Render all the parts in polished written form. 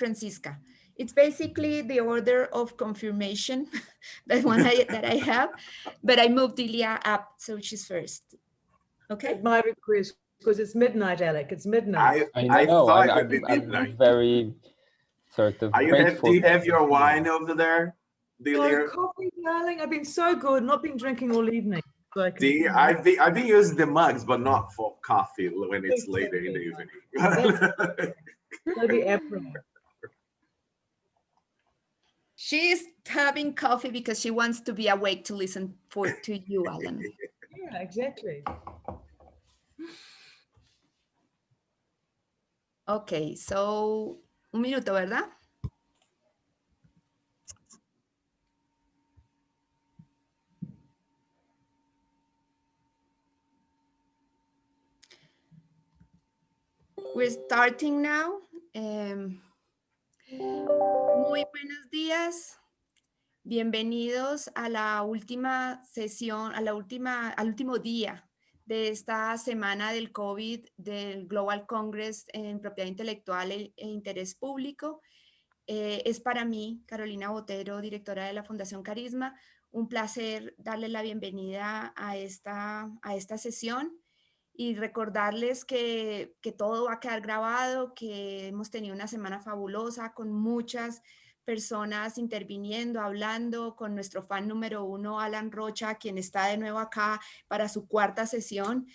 Francisca. It's basically the order of confirmation, that one that I have, but I moved Delia up, so she's first. Okay. At my request, because it's midnight, Alec. It's midnight. I know. I'm very sort of grateful. Do you have your wine over there, Delia? Oh, coffee, darling. I've been so good. Not been drinking all evening. So I've been using the mugs, but not for coffee when it's later in the evening. That'll be April. She's having coffee because she wants to be awake to listen to you, Alan. Yeah, exactly. Okay, so un minuto, ¿verdad? We're starting now. Muy buenos días. Bienvenidos a la última sesión, al último día de esta semana del COVID, del Global Congress en Propiedad Intelectual e Interés Público. Es para mí, Carolina Botero, directora de la Fundación Carisma, un placer darle la bienvenida a esta sesión y recordarles que todo va a quedar grabado, que hemos tenido una semana fabulosa con muchas personas interviniendo, hablando, con nuestro fan número 1, Alan Rocha, quien está de nuevo acá para su cuarta sesión,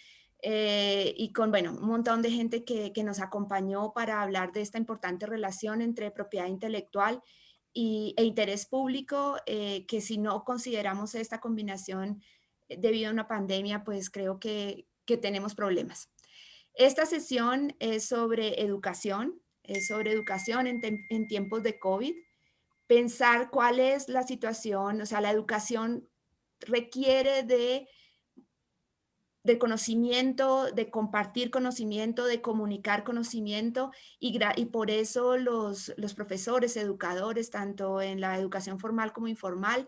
y con, bueno, un montón de gente que nos acompañó para hablar de esta importante relación entre propiedad intelectual e interés público, que si no consideramos esta combinación debido a una pandemia, pues creo que tenemos problemas. Esta sesión es sobre educación en tiempos de COVID. Pensar cuál es la situación, o sea, la educación requiere de conocimiento, de compartir conocimiento, de comunicar conocimiento, y por eso los profesores, educadores, tanto en la educación formal como informal,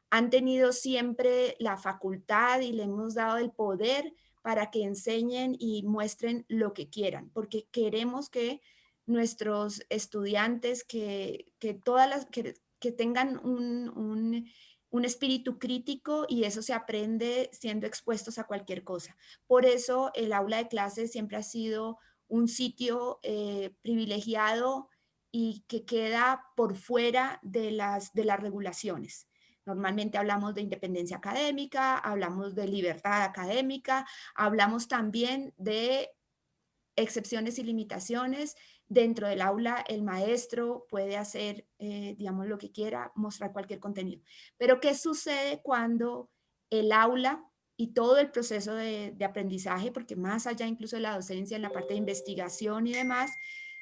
han tenido siempre la facultad y le hemos dado el poder para que enseñen y muestren lo que quieran, porque queremos que nuestros estudiantes que tengan un espíritu crítico, y eso se aprende siendo expuestos a cualquier cosa. Por eso el aula de clases siempre ha sido un sitio privilegiado y que queda por fuera de las regulaciones. Normalmente hablamos de independencia académica, hablamos de libertad académica, hablamos también de excepciones y limitaciones. Dentro del aula, el maestro puede hacer, digamos, lo que quiera, mostrar cualquier contenido. Pero, ¿qué sucede cuando el aula y todo el proceso de aprendizaje, porque más allá incluso de la docencia, en la parte de investigación y demás,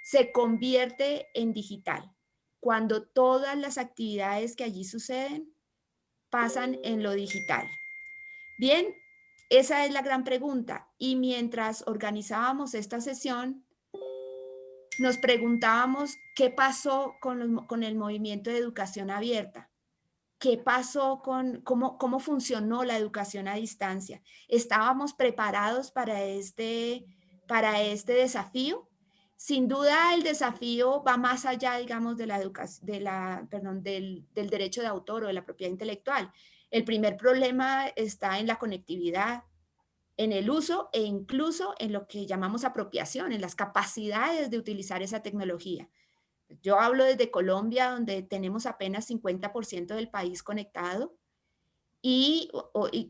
se convierte en digital? Cuando todas las actividades que allí suceden pasan en lo digital. Bien, esa es la gran pregunta. Y mientras organizábamos esta sesión, nos preguntábamos qué pasó con el movimiento de educación abierta. ¿Qué pasó cómo funcionó la educación a distancia? ¿Estábamos preparados para este desafío? Sin duda, el desafío va más allá, digamos, del derecho de autor o de la propiedad intelectual. El primer problema está en la conectividad, en el uso e incluso en lo que llamamos apropiación, en las capacidades de utilizar esa tecnología. Yo hablo desde Colombia, donde tenemos apenas 50% del país conectado, y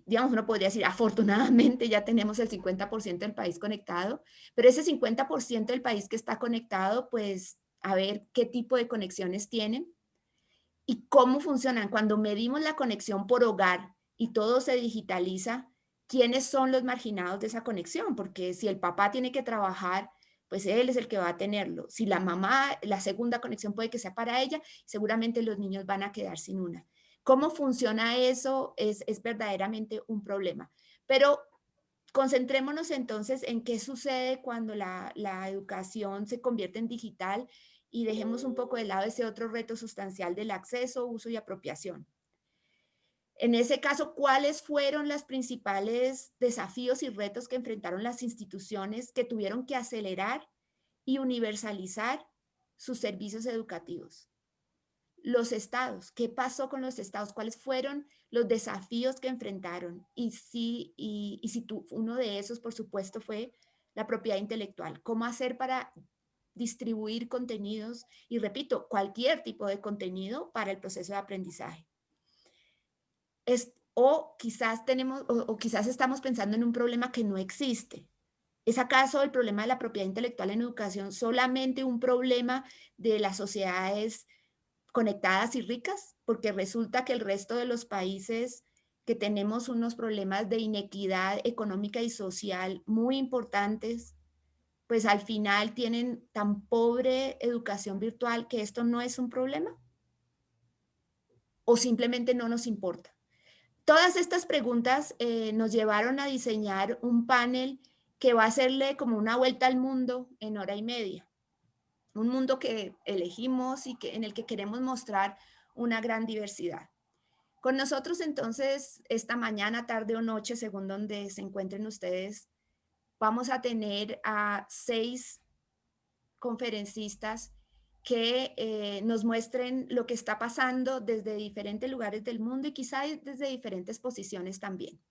digamos, uno podría decir, afortunadamente ya tenemos el 50% del país conectado, pero ese 50% del país que está conectado, pues a ver qué tipo de conexiones tienen y cómo funcionan. Cuando medimos la conexión por hogar y todo se digitaliza, ¿quiénes son los marginados de esa conexión? Porque si el papá tiene que trabajar, pues él es el que va a tenerlo. Si la mamá, la segunda conexión puede que sea para ella, seguramente los niños van a quedar sin una. ¿Cómo funciona eso? Es verdaderamente un problema. Pero concentrémonos entonces en qué sucede cuando la educación se convierte en digital, y dejemos un poco de lado ese otro reto sustancial del acceso, uso y apropiación. En ese caso, ¿cuáles fueron los principales desafíos y retos que enfrentaron las instituciones que tuvieron que acelerar y universalizar sus servicios educativos. Los estados, ¿qué pasó con los estados? ¿Cuáles fueron los desafíos que enfrentaron? Y si uno de esos, por supuesto, fue la propiedad intelectual. ¿Cómo hacer para distribuir contenidos? Y repito, cualquier tipo de contenido para el proceso de aprendizaje. O quizás estamos pensando en un problema que no existe. ¿Es acaso el problema de la propiedad intelectual en educación solamente un problema de las sociedades conectadas y ricas? Porque resulta que el resto de los países que tenemos unos problemas de inequidad económica y social muy importantes, pues al final tienen tan pobre educación virtual que esto no es un problema. ¿O simplemente no nos importa? Todas estas preguntas nos llevaron a diseñar un panel que va a hacerle como una vuelta al mundo en hora y media. Un mundo que elegimos y en el que queremos mostrar una gran diversidad. Con nosotros entonces, esta mañana, tarde o noche, según donde se encuentren ustedes, vamos a tener a 6 conferencistas que nos muestren lo que está pasando desde diferentes lugares del mundo y quizá desde diferentes posiciones también.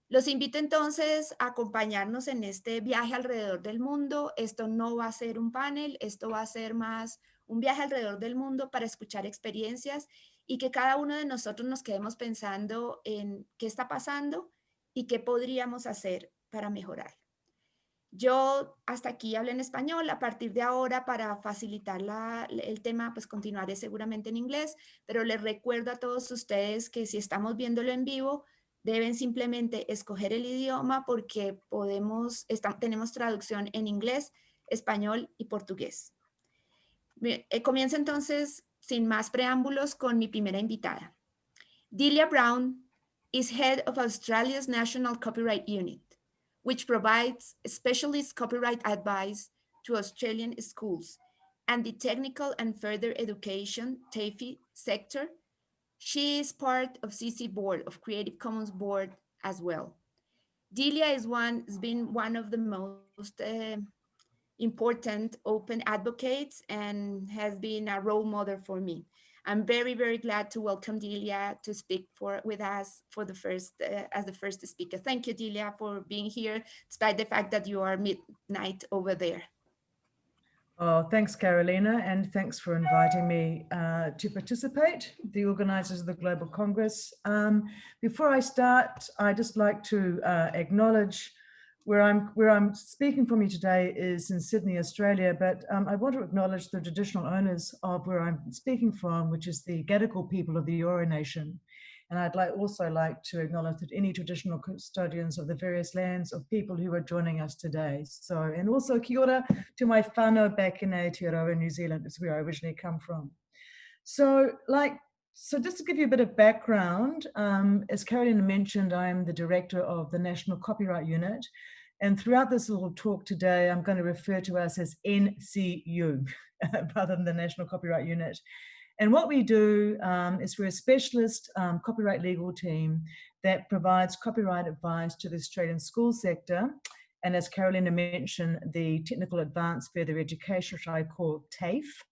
Los invito entonces a acompañarnos en este viaje alrededor del mundo. Esto no va a ser un panel, esto va a ser más un viaje alrededor del mundo para escuchar experiencias y que cada uno de nosotros nos quedemos pensando en qué está pasando y qué podríamos hacer para mejorar. Yo hasta aquí hablé en español. A partir de ahora, para facilitar el tema, pues continuaré seguramente en inglés, pero les recuerdo a todos ustedes que si estamos viéndolo en vivo, deben simplemente escoger el idioma porque tenemos traducción en inglés, español y portugués. Comienzo entonces, sin más preámbulos, con mi primera invitada. Delia Brown is head of Australia's National Copyright Unit, which provides specialist copyright advice to Australian schools and the technical and further education (TAFE) sector. She is part of CC Board of Creative Commons Board as well. Delia has been one of the most important open advocates and has been a role model for me. I'm very, very glad to welcome Delia to speak with us as the first speaker. Thank you, Delia, for being here, despite the fact that you are midnight over there. Oh, thanks, Carolina, and thanks for inviting me to participate, the organizers of the Global Congress. Before I start, I'd just like to acknowledge where I'm speaking from you today is in Sydney, Australia, but I want to acknowledge the traditional owners of where I'm speaking from, which is the Gadigal people of the Eora Nation. And I'd also like to acknowledge that any traditional custodians of the various lands of people who are joining us today. So, and also kia ora to my whānau back in Aotearoa, New Zealand, is where I originally come from. So just to give you a bit of background, as Carolina mentioned, I'm the director of the National Copyright Unit. And throughout this little talk today, I'm going to refer to us as NCU rather than the National Copyright Unit. And what we do is we're a specialist copyright legal team that provides copyright advice to the Australian school sector. And as Carolina mentioned, the Technical Advanced Further Education, which I call TAFE.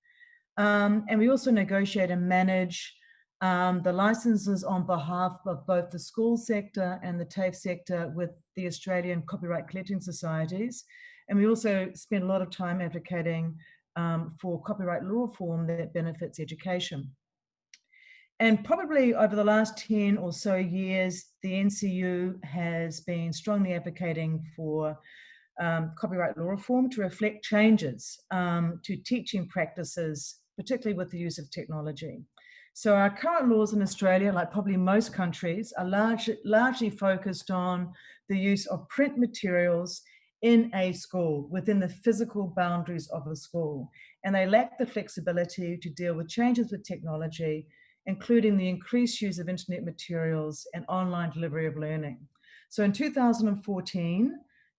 And we also negotiate and manage the licenses on behalf of both the school sector and the TAFE sector with the Australian Copyright Collecting Societies. And we also spend a lot of time advocating for copyright law reform that benefits education. And probably over the last 10 or so years, the NCU has been strongly advocating for copyright law reform to reflect changes to teaching practices, particularly with the use of technology. So our current laws in Australia, like probably most countries, are largely focused on the use of print materials in a school, within the physical boundaries of a school. And they lack the flexibility to deal with changes with technology, including the increased use of internet materials and online delivery of learning. So in 2014,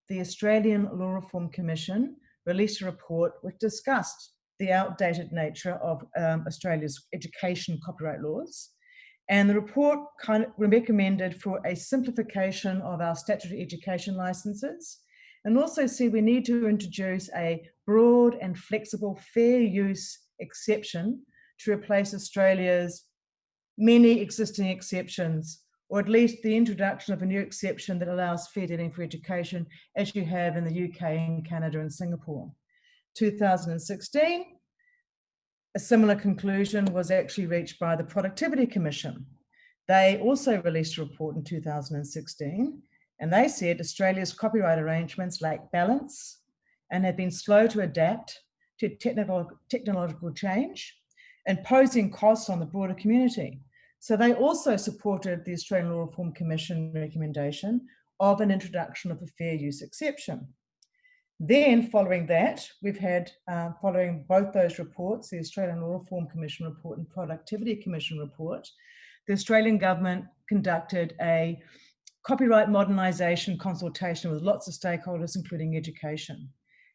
the Australian Law Reform Commission released a report which discussed the outdated nature of Australia's education copyright laws. And the report kind of recommended for a simplification of our statutory education licenses and also said we need to introduce a broad and flexible fair use exception to replace Australia's many existing exceptions, or at least the introduction of a new exception that allows fair dealing for education, as you have in the UK and Canada and Singapore. 2016, a similar conclusion was actually reached by the Productivity Commission. They also released a report in 2016, and they said Australia's copyright arrangements lack balance and have been slow to adapt to technological change and posing costs on the broader community. So they also supported the Australian Law Reform Commission recommendation of an introduction of a fair use exception. Then following that, we've had, following both those reports, the Australian Law Reform Commission report and Productivity Commission report, the Australian government conducted a copyright modernisation consultation with lots of stakeholders, including education.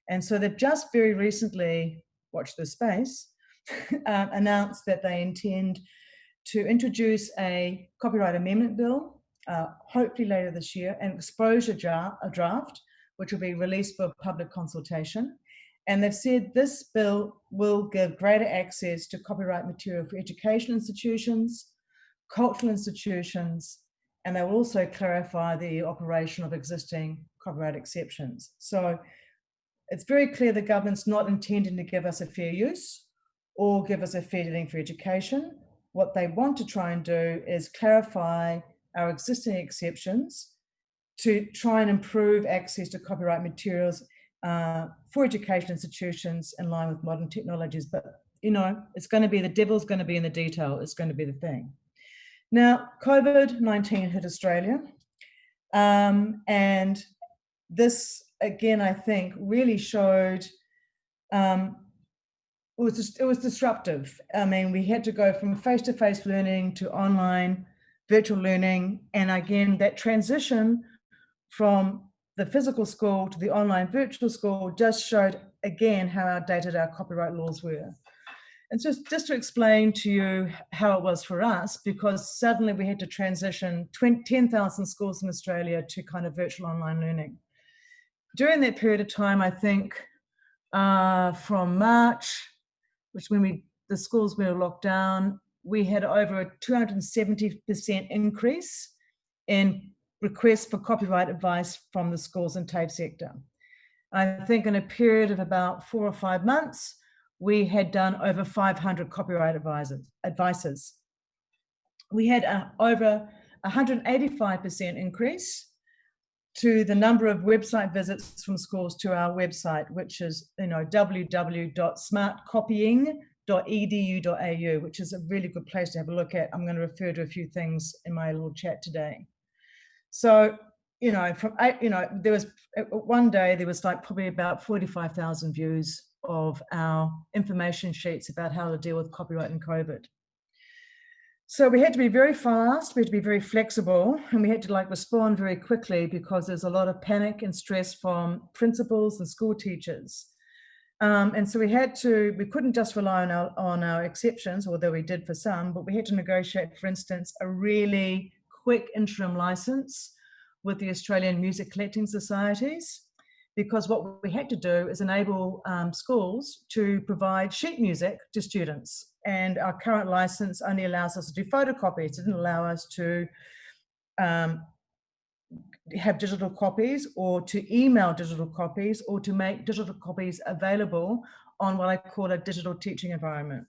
And so they've just very recently, watch this space, announced that they intend to introduce a copyright amendment bill, hopefully later this year, an exposure draft, which will be released for public consultation. And they've said this bill will give greater access to copyright material for education institutions, cultural institutions, and they will also clarify the operation of existing copyright exceptions. So it's very clear the government's not intending to give us a fair use or give us a fair dealing for education. What they want to try and do is clarify our existing exceptions to try and improve access to copyright materials for education institutions in line with modern technologies. But, you know, it's going to be, the devil's going to be in the detail. It's going to be the thing. Now, COVID-19 hit Australia. And this, again, I think really showed, it was disruptive. I mean, we had to go from face-to-face learning to online virtual learning. And again, that transition from the physical school to the online virtual school just showed again how outdated our copyright laws were. And just to explain to you how it was for us, because suddenly we had to transition 10,000 schools in Australia to kind of virtual online learning. During that period of time, I think from March, which when the schools were locked down, we had over a 270% increase in requests for copyright advice from the schools and TAFE sector. I think in a period of about 4 or 5 months, we had done over 500 copyright advices. We had over 185% increase to the number of website visits from schools to our website, which is, you know, www.smartcopying.edu.au, which is a really good place to have a look at. I'm going to refer to a few things in my little chat today. So, you know, there was one day there was like probably about 45,000 views of our information sheets about how to deal with copyright and COVID. So we had to be very fast, we had to be very flexible, and we had to like respond very quickly because there's a lot of panic and stress from principals and school teachers. And so we couldn't just rely on our exceptions, although we did for some, but we had to negotiate, for instance, a really quick interim license with the Australian Music Collecting Societies, because what we had to do is enable schools to provide sheet music to students. And our current license only allows us to do photocopies. It didn't allow us to have digital copies or to email digital copies or to make digital copies available on what I call a digital teaching environment.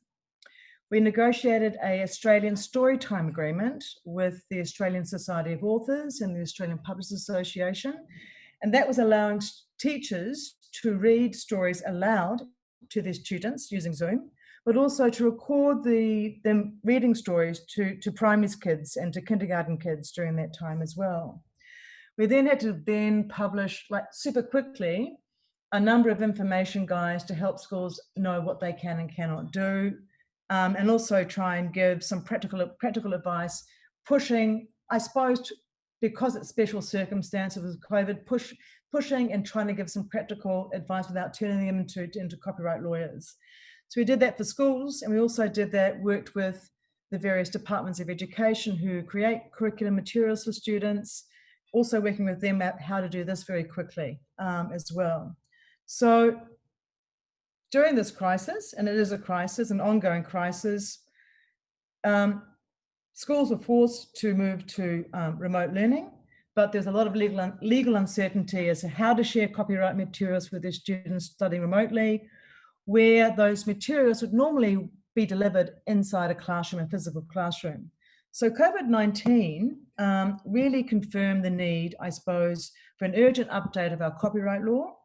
We negotiated an Australian Storytime agreement with the Australian Society of Authors and the Australian Publishers Association, and that was allowing teachers to read stories aloud to their students using Zoom, but also to record them reading stories to primary kids and to kindergarten kids during that time as well. We then had to publish, like super quickly, a number of information guides to help schools know what they can and cannot do, and also try and give some practical advice, pushing, I suppose, because it's special circumstances with COVID, pushing and trying to give some practical advice without turning them into copyright lawyers. So we did that for schools, and we also worked with the various departments of education who create curriculum materials for students, also working with them at how to do this very quickly as well. So during this crisis, and it is a crisis, an ongoing crisis, schools were forced to move to remote learning, but there's a lot of legal uncertainty as to how to share copyright materials with their students studying remotely, where those materials would normally be delivered inside a classroom, a physical classroom. So COVID-19 really confirmed the need, I suppose, for an urgent update of our copyright law.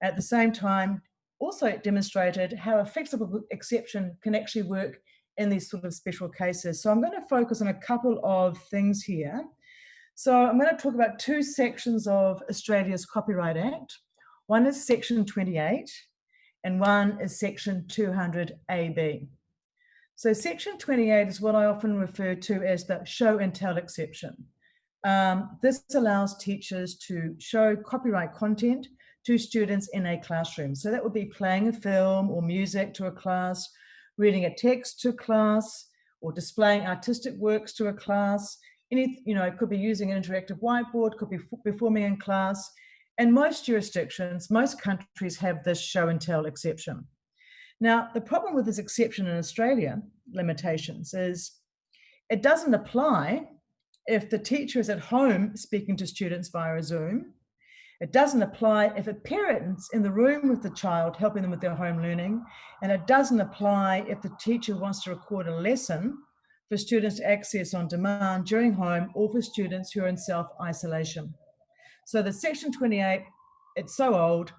At the same time, also it demonstrated how a flexible exception can actually work in these sort of special cases. So I'm going to focus on a couple of things here. So I'm going to talk about two sections of Australia's Copyright Act. One is Section 28 and one is Section 200AB. So Section 28 is what I often refer to as the show and tell exception. This allows teachers to show copyright content to students in a classroom. So that would be playing a film or music to a class, reading a text to class, or displaying artistic works to a class. It could be using an interactive whiteboard, could be performing in class. And most jurisdictions, most countries have this show and tell exception. Now, the problem with this exception in Australia, limitations, is it doesn't apply if the teacher is at home speaking to students via a Zoom. It doesn't apply if a parent's in the room with the child helping them with their home learning. And it doesn't apply if the teacher wants to record a lesson for students to access on demand during home or for students who are in self-isolation. So the Section 28, it's so old,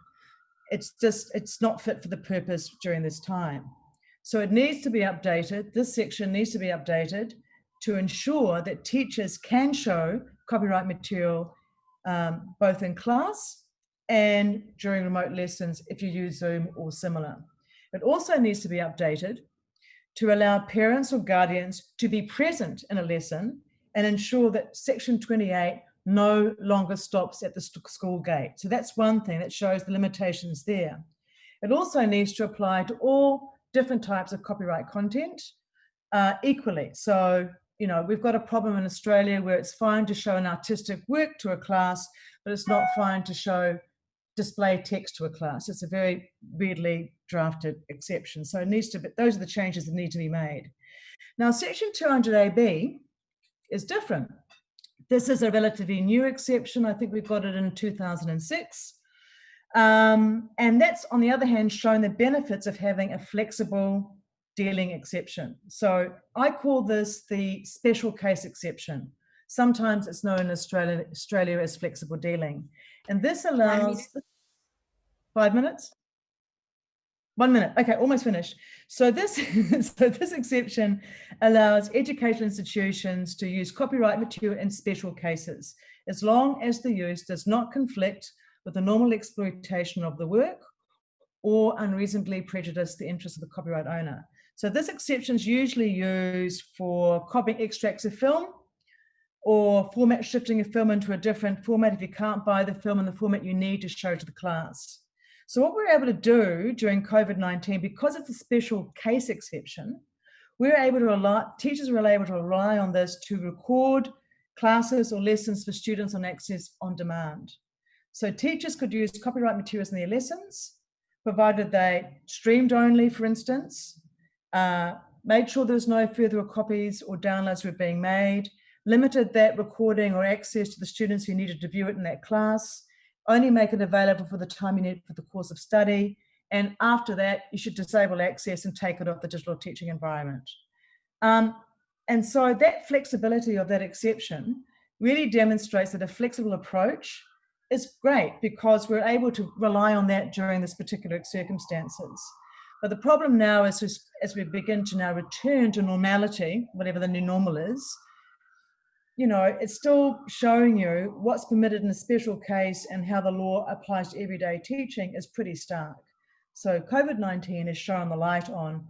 it's not fit for the purpose during this time. So it needs to be updated. This section needs to be updated to ensure that teachers can show copyright material both in class and during remote lessons if you use Zoom or similar. It also needs to be updated to allow parents or guardians to be present in a lesson and ensure that Section 28 no longer stops at the school gate. So that's one thing that shows the limitations there. It also needs to apply to all different types of copyright content equally. So, we've got a problem in Australia where it's fine to show an artistic work to a class, but it's not fine to display text to a class. It's a very weirdly drafted exception. So it needs to be, those are the changes that need to be made. Now, Section 200AB is different. This is a relatively new exception. I think we got it in 2006. And that's, on the other hand, shown the benefits of having a flexible dealing exception. So I call this the special case exception. Sometimes it's known in Australia as flexible dealing. And this allows 5 minutes? 1 minute. Okay, almost finished. So this exception allows educational institutions to use copyright material in special cases, as long as the use does not conflict with the normal exploitation of the work or unreasonably prejudice the interests of the copyright owner. So this exception is usually used for copying extracts of film or format shifting a film into a different format if you can't buy the film in the format you need to show to the class. So what we're able to do during COVID-19, because it's a special case exception, teachers were able to rely on this to record classes or lessons for students on access on demand. So teachers could use copyright materials in their lessons, provided they streamed only, for instance, made sure there was no further copies or downloads were being made, limited that recording or access to the students who needed to view it in that class, only make it available for the time you need for the course of study, and after that, you should disable access and take it off the digital teaching environment. And so that flexibility of that exception really demonstrates that a flexible approach is great because we're able to rely on that during this particular circumstances. But the problem now is as we begin to now return to normality, whatever the new normal is, it's still showing you what's permitted in a special case and how the law applies to everyday teaching is pretty stark. So COVID-19 has shown the light on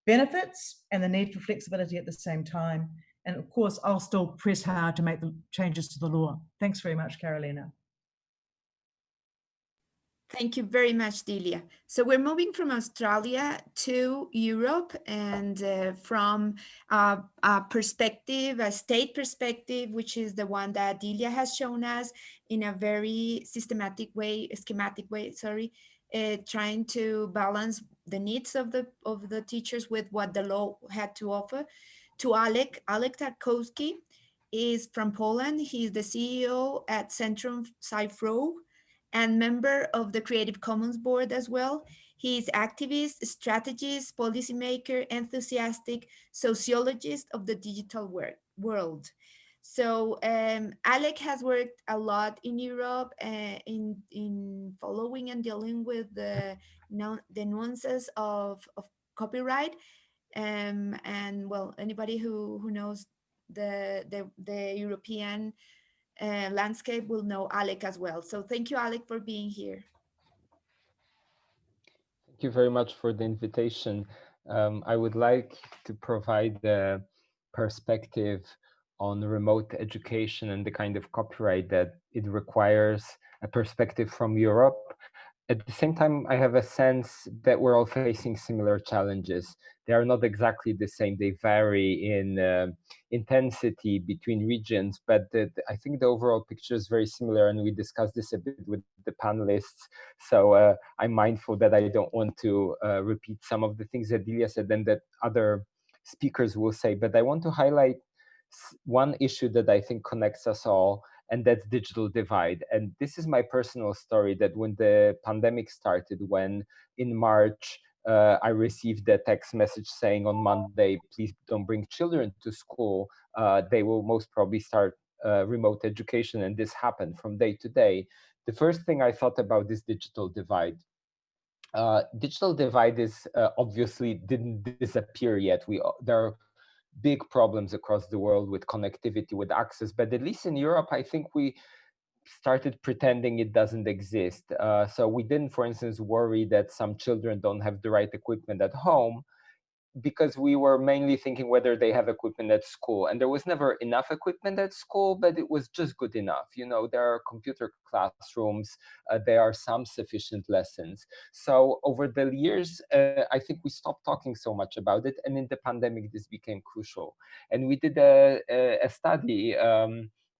benefits and the need for flexibility at the same time. And of course, I'll still press hard to make the changes to the law. Thanks very much, Carolina. Thank you very much, Delia. So we're moving from Australia to Europe, and from a perspective, a state perspective, which is the one that Delia has shown us in a very systematic way, schematic way, sorry, trying to balance the needs of the teachers with what the law had to offer. To Alek Tarkowski is from Poland. He's the CEO at Centrum Cyfrow and member of the Creative Commons board as well. He is activist, strategist, policymaker, enthusiastic, sociologist of the digital world. So Alec has worked a lot in Europe in following and dealing with the nuances of copyright. And well, anybody who knows the European landscape will know Alec as well. So thank you, Alec, for being here. Thank you very much for the invitation. I would like to provide the perspective on remote education and the kind of copyright that it requires, a perspective from Europe. At the same time, I have a sense that we're all facing similar challenges. They are not exactly the same. They vary in intensity between regions, but I think the overall picture is very similar, and we discussed this a bit with the panelists. So I'm mindful that I don't want to repeat some of the things that Delia said and that other speakers will say, but I want to highlight one issue that I think connects us all, and that's digital divide. And this is my personal story, that when the pandemic started, when in March, I received a text message saying on Monday, please don't bring children to school. They will most probably start remote education. And this happened from day to day. The first thing I thought about is digital divide. Digital divide is obviously didn't disappear yet. There are big problems across the world with connectivity, with access, but at least in Europe, I think we started pretending it doesn't exist. So we didn't, for instance, worry that some children don't have the right equipment at home, because we were mainly thinking whether they have equipment at school. And there was never enough equipment at school, but it was just good enough. You know, there are computer classrooms, there are some sufficient lessons. So over the years, I think we stopped talking so much about it. And in the pandemic, this became crucial. And we did a study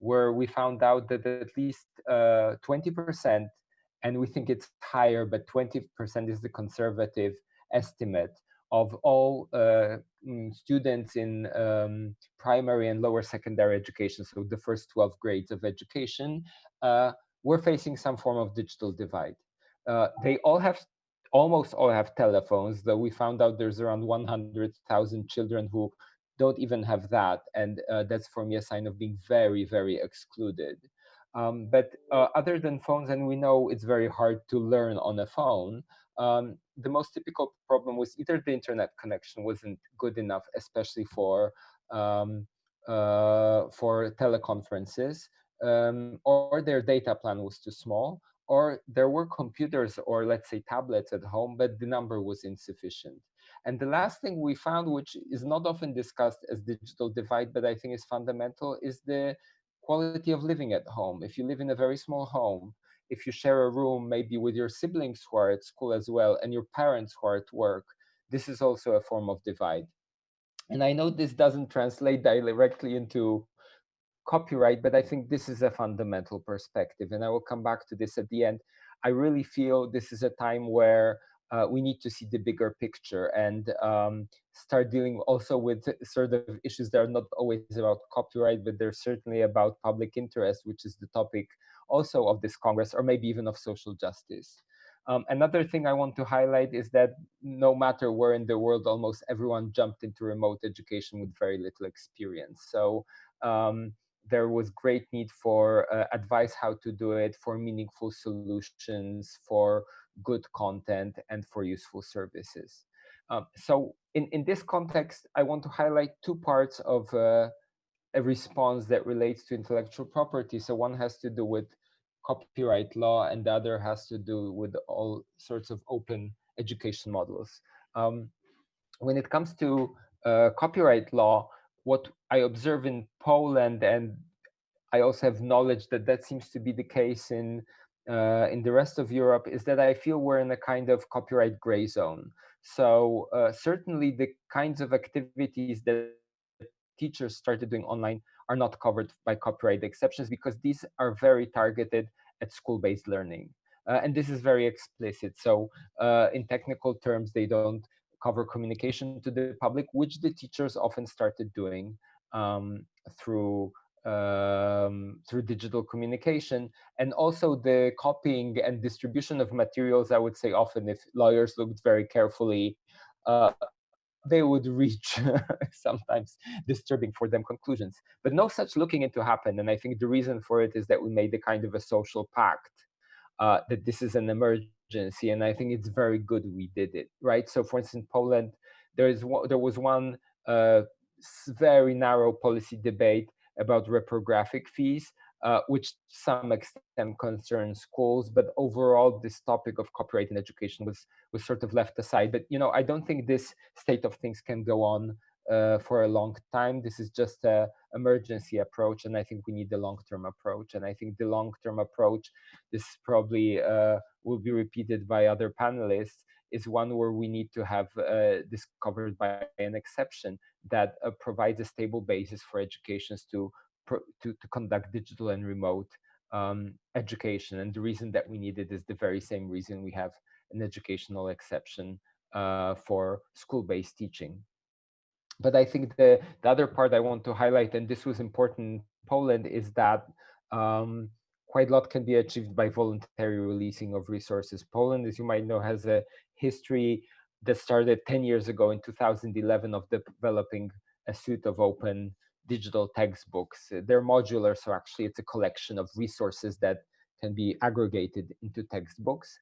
where we found out that at least 20%, and we think it's higher, but 20% is the conservative estimate, of all students in primary and lower secondary education, so the first 12 grades of education, were facing some form of digital divide. They almost all have telephones, though we found out there's around 100,000 children who don't even have that, and that's for me a sign of being very, very excluded. But other than phones, and we know it's very hard to learn on a phone, the most typical problem was either the internet connection wasn't good enough, especially for teleconferences, or their data plan was too small, or there were computers or, let's say, tablets at home, but the number was insufficient. And the last thing we found, which is not often discussed as digital divide, but I think is fundamental, is the quality of living at home. If you live in a very small home, if you share a room maybe with your siblings who are at school as well, and your parents who are at work, this is also a form of divide. And I know this doesn't translate directly into copyright, but I think this is a fundamental perspective, and I will come back to this at the end. I really feel this is a time where we need to see the bigger picture and start dealing also with sort of issues that are not always about copyright, but they're certainly about public interest, which is the topic also of this Congress, or maybe even of social justice. Another thing I want to highlight is that no matter where in the world, almost everyone jumped into remote education with very little experience. So there was great need for advice how to do it, for meaningful solutions, for good content, and for useful services. So in this context, I want to highlight two parts of a response that relates to intellectual property. So one has to do with copyright law, and the other has to do with all sorts of open education models. When it comes to copyright law, what I observe in Poland, and I also have knowledge that that seems to be the case in in the rest of Europe is that I feel we're in a kind of copyright gray zone. So certainly the kinds of activities that teachers started doing online are not covered by copyright exceptions because these are very targeted at school-based learning. And this is very explicit. So in technical terms, they don't cover communication to the public, which the teachers often started doing um, through through digital communication, and also the copying and distribution of materials. I would say often, if lawyers looked very carefully, they would reach sometimes disturbing for them conclusions. But no such looking into happened, and I think the reason for it is that we made a kind of a social pact that this is an emergency, and I think it's very good we did it, right? So, for instance, in Poland, there was one very narrow policy debate about reprographic fees, which to some extent concerns schools, but overall, this topic of copyright in education was sort of left aside. But I don't think this state of things can go on for a long time. This is just a emergency approach, and I think we need the long-term approach. And I think the long-term approach, this probably will be repeated by other panelists, is one where we need to have this covered by an exception that provides a stable basis for educations to conduct digital and remote education. And the reason that we need it is the very same reason we have an educational exception for school-based teaching. But I think the other part I want to highlight, and this was important in Poland, is that um, quite a lot can be achieved by voluntary releasing of resources. Poland, as you might know, has a history that started 10 years ago in 2011 of developing a suite of open digital textbooks. They're modular, so actually it's a collection of resources that can be aggregated into textbooks.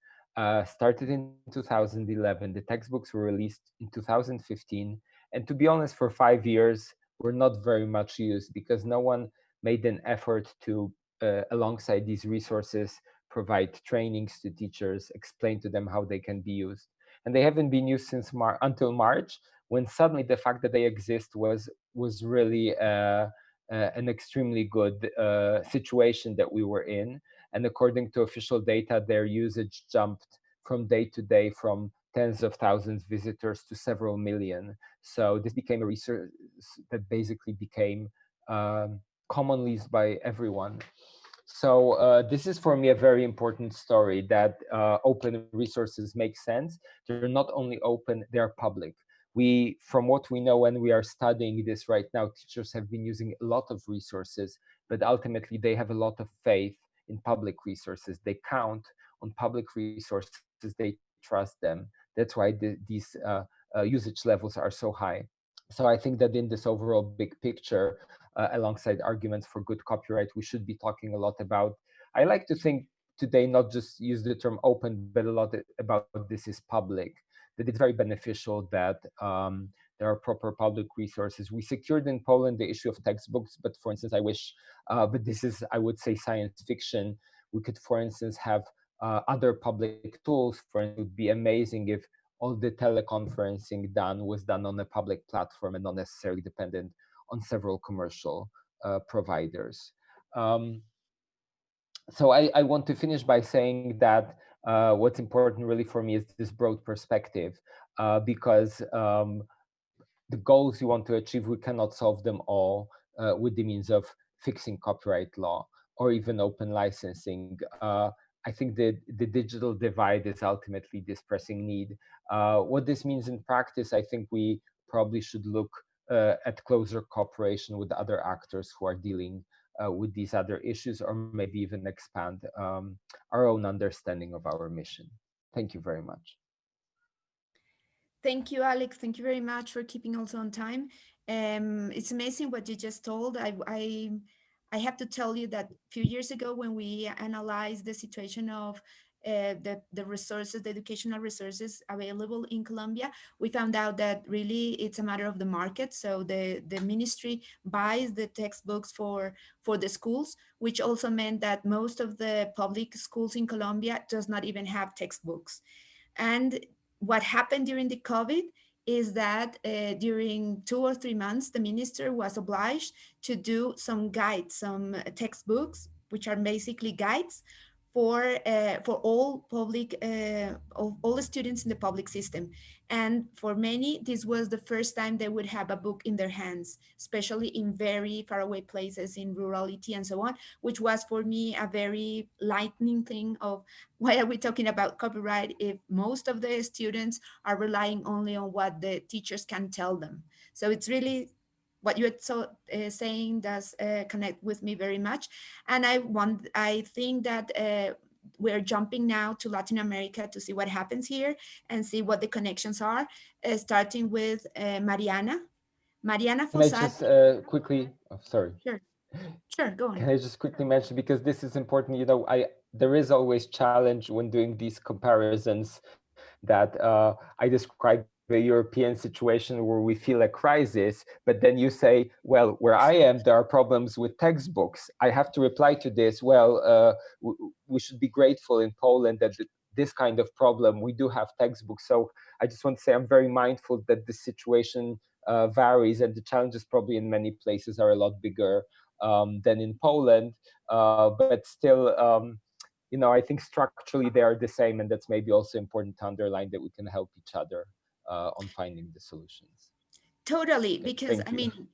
Started in 2011. The textbooks were released in 2015, and to be honest, for 5 years were not very much used because no one made an effort to alongside these resources provide trainings to teachers, explain to them how they can be used. And they haven't been used since until March, when suddenly the fact that they exist was really an extremely good situation that we were in. And according to official data, their usage jumped from day to day from tens of thousands visitors to several million. So this became a resource that basically became commonly used by everyone. So this is for me a very important story, that open resources make sense. They're not only open, they are public. From what we know when we are studying this right now, teachers have been using a lot of resources, but ultimately they have a lot of faith in public resources. They count on public resources, they trust them. That's why these usage levels are so high. So I think that in this overall big picture, alongside arguments for good copyright, we should be talking a lot about, I like to think today, not just use the term open, but a lot about this is public, that it's very beneficial that there are proper public resources. We secured in Poland the issue of textbooks, but for instance, I wish, but this is, I would say, science fiction. We could, for instance, have other public tools. For instance, it would be amazing if all the teleconferencing was done on a public platform and not necessarily dependent on several commercial providers. So I want to finish by saying that what's important really for me is this broad perspective, because the goals you want to achieve, we cannot solve them all with the means of fixing copyright law or even open licensing. I think the digital divide is ultimately this pressing need. What this means in practice, I think we probably should look at closer cooperation with other actors who are dealing with these other issues, or maybe even expand our own understanding of our mission. Thank you very much. Thank you, Alex. Thank you very much for keeping also on time. It's amazing what you just told. I have to tell you that a few years ago, when we analyzed the situation of the resources, the educational resources available in Colombia, we found out that really it's a matter of the market. So the ministry buys the textbooks for the schools, which also meant that most of the public schools in Colombia does not even have textbooks. And what happened during the COVID is that during 2 or 3 months, the minister was obliged to do some guides, some textbooks, which are basically guides for all public, all the students in the public system. And for many, this was the first time they would have a book in their hands, especially in very faraway places, in rurality and so on, which was for me a very lightning thing of, why are we talking about copyright if most of the students are relying only on what the teachers can tell them? So it's really, what you're saying does connect with me very much. And I think that we're jumping now to Latin America to see what happens here and see what the connections are, starting with Mariana Can I just Fossati. quickly, oh, sorry. Sure, sure, go on. Can I just quickly mention, because this is important, you know, there is always challenge when doing these comparisons, that I describe a European situation where we feel a crisis, but then you say, well, where I am, there are problems with textbooks. I have to reply to this, well, we should be grateful in Poland that this kind of problem, we do have textbooks. So I just want to say I'm very mindful that the situation varies, and the challenges probably in many places are a lot bigger than in Poland, but still, you know, I think structurally they are the same, and that's maybe also important to underline, that we can help each other on finding the solutions. Totally, Okay, because thank I you. mean,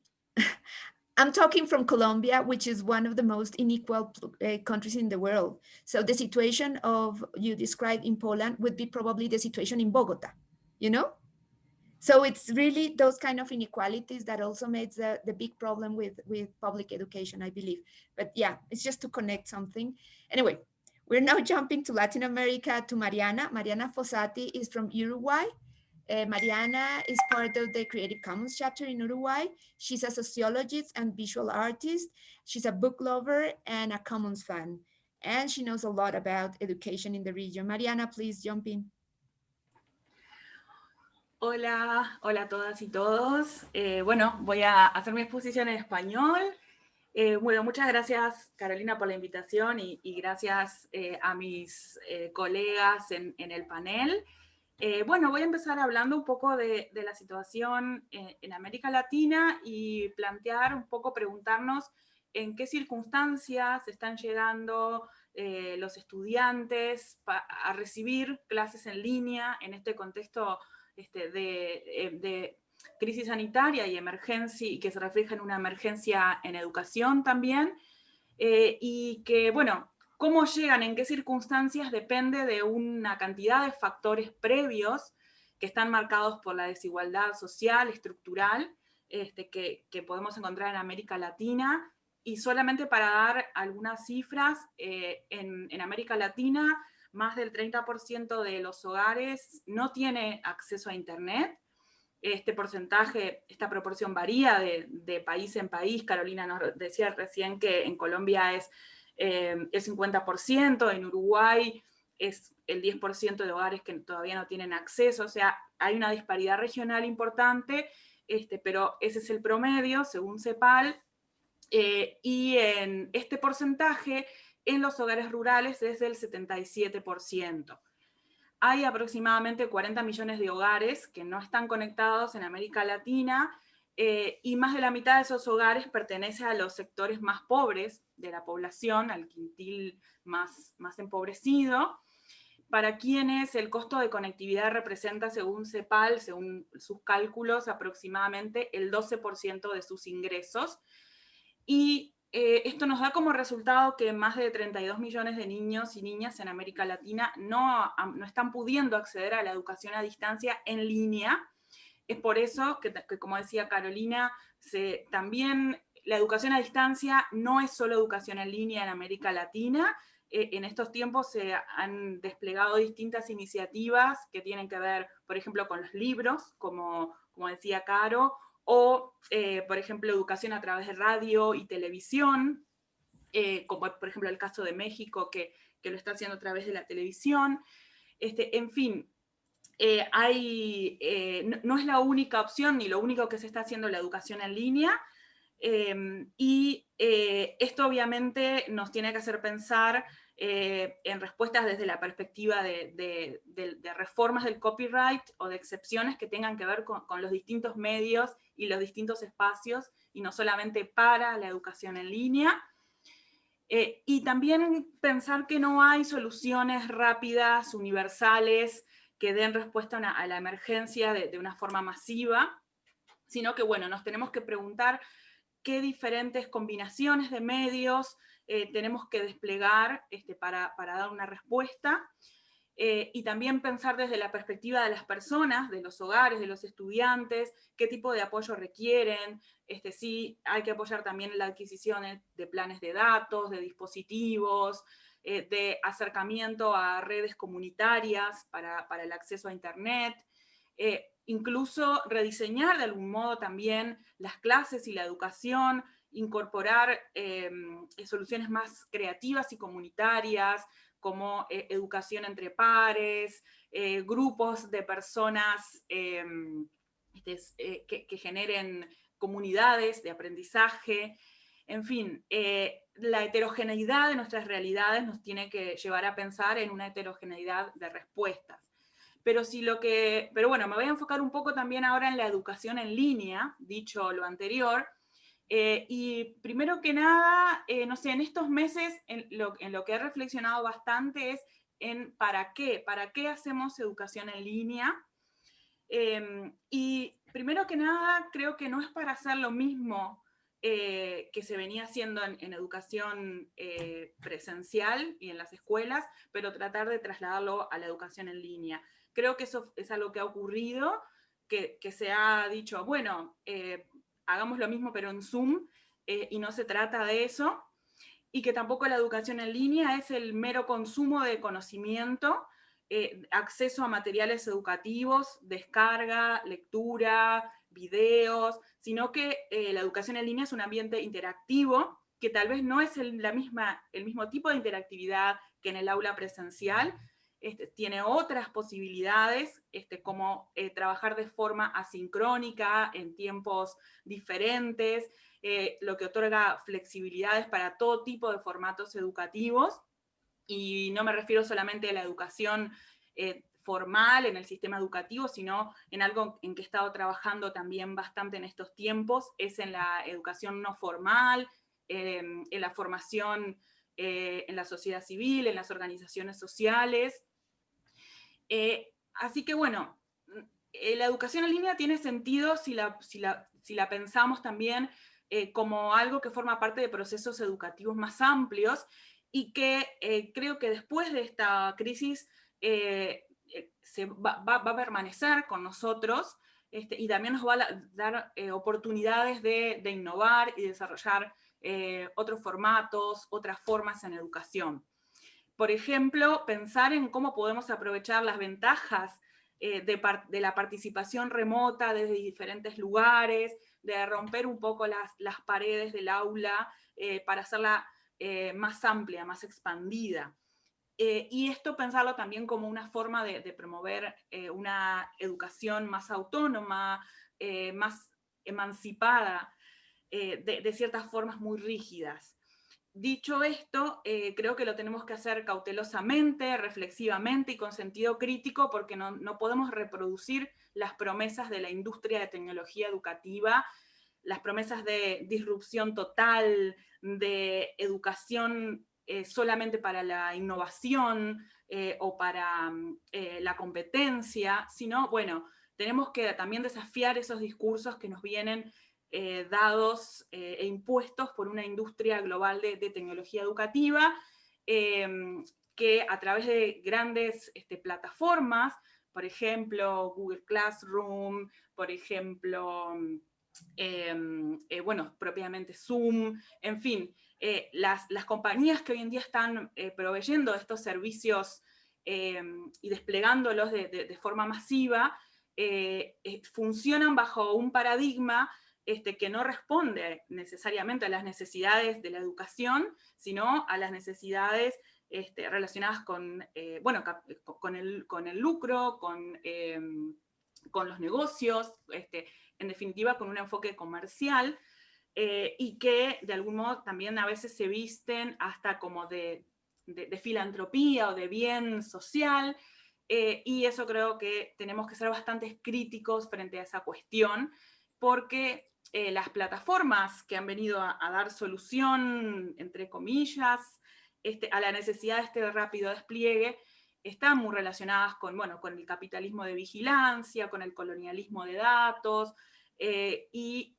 I'm talking from Colombia, which is one of the most unequal countries in the world. So the situation of you described in Poland would be probably the situation in Bogota, you know? So it's really those kind of inequalities that also makes the big problem with public education, I believe. But yeah, it's just to connect something. Anyway, we're now jumping to Latin America, to Mariana. Mariana Fossati is from Uruguay. Mariana is part of the Creative Commons chapter in Uruguay. She's a sociologist and visual artist. She's a book lover and a Commons fan. And she knows a lot about education in the region. Mariana, please jump in. Hola, hola a todas y todos. Bueno, voy a hacer mi exposición en español. Bueno, muchas gracias, Carolina, por la invitación y gracias a mis colegas en el panel. Bueno, voy a empezar hablando un poco de la situación en América Latina y plantear un poco, preguntarnos en qué circunstancias están llegando los estudiantes a recibir clases en línea en este contexto de crisis sanitaria y emergencia, y que se refleja en una emergencia en educación también, y que, bueno, cómo llegan, en qué circunstancias, depende de una cantidad de factores previos que están marcados por la desigualdad social, estructural, que podemos encontrar en América Latina. Y solamente para dar algunas cifras, en América Latina, más del 30% de los hogares no tiene acceso a Internet. Este porcentaje, esta proporción varía de país en país. Carolina nos decía recién que en Colombia es el 50%, en Uruguay es el 10% de hogares que todavía no tienen acceso. O sea, hay una disparidad regional importante, pero ese es el promedio, según CEPAL. Y en este porcentaje, en los hogares rurales es del 77%. Hay aproximadamente 40 millones de hogares que no están conectados en América Latina, y más de la mitad de esos hogares pertenece a los sectores más pobres de la población, al quintil más empobrecido, para quienes el costo de conectividad representa, según CEPAL, según sus cálculos, aproximadamente el 12% de sus ingresos. Y esto nos da como resultado que más de 32 millones de niños y niñas en América Latina no están pudiendo acceder a la educación a distancia en línea. Es por eso que como decía Carolina, también la educación a distancia no es solo educación en línea en América Latina. En estos tiempos se han desplegado distintas iniciativas que tienen que ver, por ejemplo, con los libros, como decía Caro, o, por ejemplo, educación a través de radio y televisión, como por ejemplo el caso de México, que lo está haciendo a través de la televisión. En fin, no es la única opción ni lo único que se está haciendo la educación en línea, y esto obviamente nos tiene que hacer pensar en respuestas desde la perspectiva de reformas del copyright o de excepciones que tengan que ver con los distintos medios y los distintos espacios, y no solamente para la educación en línea. Y también pensar que no hay soluciones rápidas, universales, que den respuesta a la emergencia de una forma masiva, sino que, bueno, nos tenemos que preguntar qué diferentes combinaciones de medios tenemos que desplegar para dar una respuesta. Y también pensar desde la perspectiva de las personas, de los hogares, de los estudiantes, qué tipo de apoyo requieren, sí hay que apoyar también la adquisición de planes de datos, de dispositivos, de acercamiento a redes comunitarias para el acceso a Internet, incluso rediseñar de algún modo también las clases y la educación, incorporar soluciones más creativas y comunitarias, como educación entre pares, grupos de personas que generen comunidades de aprendizaje. En fin, la heterogeneidad de nuestras realidades nos tiene que llevar a pensar en una heterogeneidad de respuestas. Pero bueno, me voy a enfocar un poco también ahora en la educación en línea, dicho lo anterior. Y primero que nada, no sé, en estos meses en lo que he reflexionado bastante es en ¿para qué hacemos educación en línea? Y primero que nada, creo que no es para hacer lo mismo que se venía haciendo en educación presencial y en las escuelas, pero tratar de trasladarlo a la educación en línea. Creo que eso es algo que ha ocurrido, que se ha dicho, bueno, hagamos lo mismo pero en Zoom, y no se trata de eso, y que tampoco la educación en línea es el mero consumo de conocimiento, acceso a materiales educativos, descarga, lectura, videos, sino que la educación en línea es un ambiente interactivo, que tal vez no es el mismo tipo de interactividad que en el aula presencial, tiene otras posibilidades, como trabajar de forma asincrónica, en tiempos diferentes, lo que otorga flexibilidades para todo tipo de formatos educativos, y no me refiero solamente a la educación formal en el sistema educativo, sino en algo en que he estado trabajando también bastante en estos tiempos, es en la educación no formal, en la formación en la sociedad civil, en las organizaciones sociales. Así que bueno, la educación en línea tiene sentido si la pensamos también como algo que forma parte de procesos educativos más amplios, y que creo que después de esta crisis va a permanecer con nosotros, y también nos va a dar oportunidades de innovar y desarrollar otros formatos, otras formas en educación. Por ejemplo, pensar en cómo podemos aprovechar las ventajas de la participación remota desde diferentes lugares, de romper un poco las paredes del aula para hacerla más amplia, más expandida. Y esto pensarlo también como una forma de promover una educación más autónoma, más emancipada de ciertas formas muy rígidas. Dicho esto, creo que lo tenemos que hacer cautelosamente, reflexivamente y con sentido crítico, porque no podemos reproducir las promesas de la industria de tecnología educativa, las promesas de disrupción total, de educación solamente para la innovación o para la competencia, sino, bueno, tenemos que también desafiar esos discursos que nos vienen dados e impuestos por una industria global de tecnología educativa, que a través de grandes plataformas, por ejemplo, Google Classroom, por ejemplo, bueno, propiamente Zoom, en fin, las compañías que hoy en día están proveyendo estos servicios y desplegándolos de forma masiva, funcionan bajo un paradigma que no responde necesariamente a las necesidades de la educación, sino a las necesidades relacionadas con, bueno, con el lucro, con los negocios, en definitiva con un enfoque comercial, y que de algún modo también a veces se visten hasta como de filantropía o de bien social, y eso creo que tenemos que ser bastante críticos frente a esa cuestión, porque las plataformas que han venido a dar solución, entre comillas, a la necesidad de este rápido despliegue, están muy relacionadas con, bueno, con el capitalismo de vigilancia, con el colonialismo de datos, y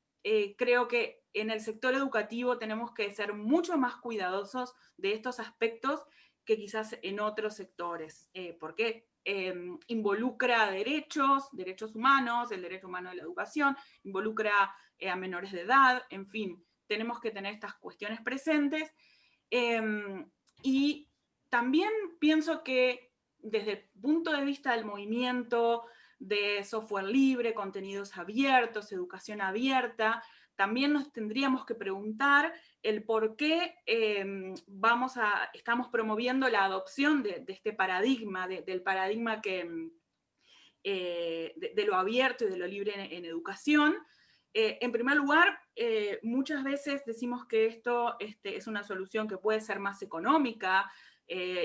creo que en el sector educativo tenemos que ser mucho más cuidadosos de estos aspectos que quizás en otros sectores, porque involucra derechos humanos, el derecho humano de la educación, involucra a menores de edad, en fin, tenemos que tener estas cuestiones presentes. Y también pienso que desde el punto de vista del movimiento de software libre, contenidos abiertos, educación abierta, también nos tendríamos que preguntar el por qué estamos promoviendo la adopción de este paradigma, del paradigma que, de lo abierto y de lo libre en educación. En primer lugar, muchas veces decimos que esto es una solución que puede ser más económica,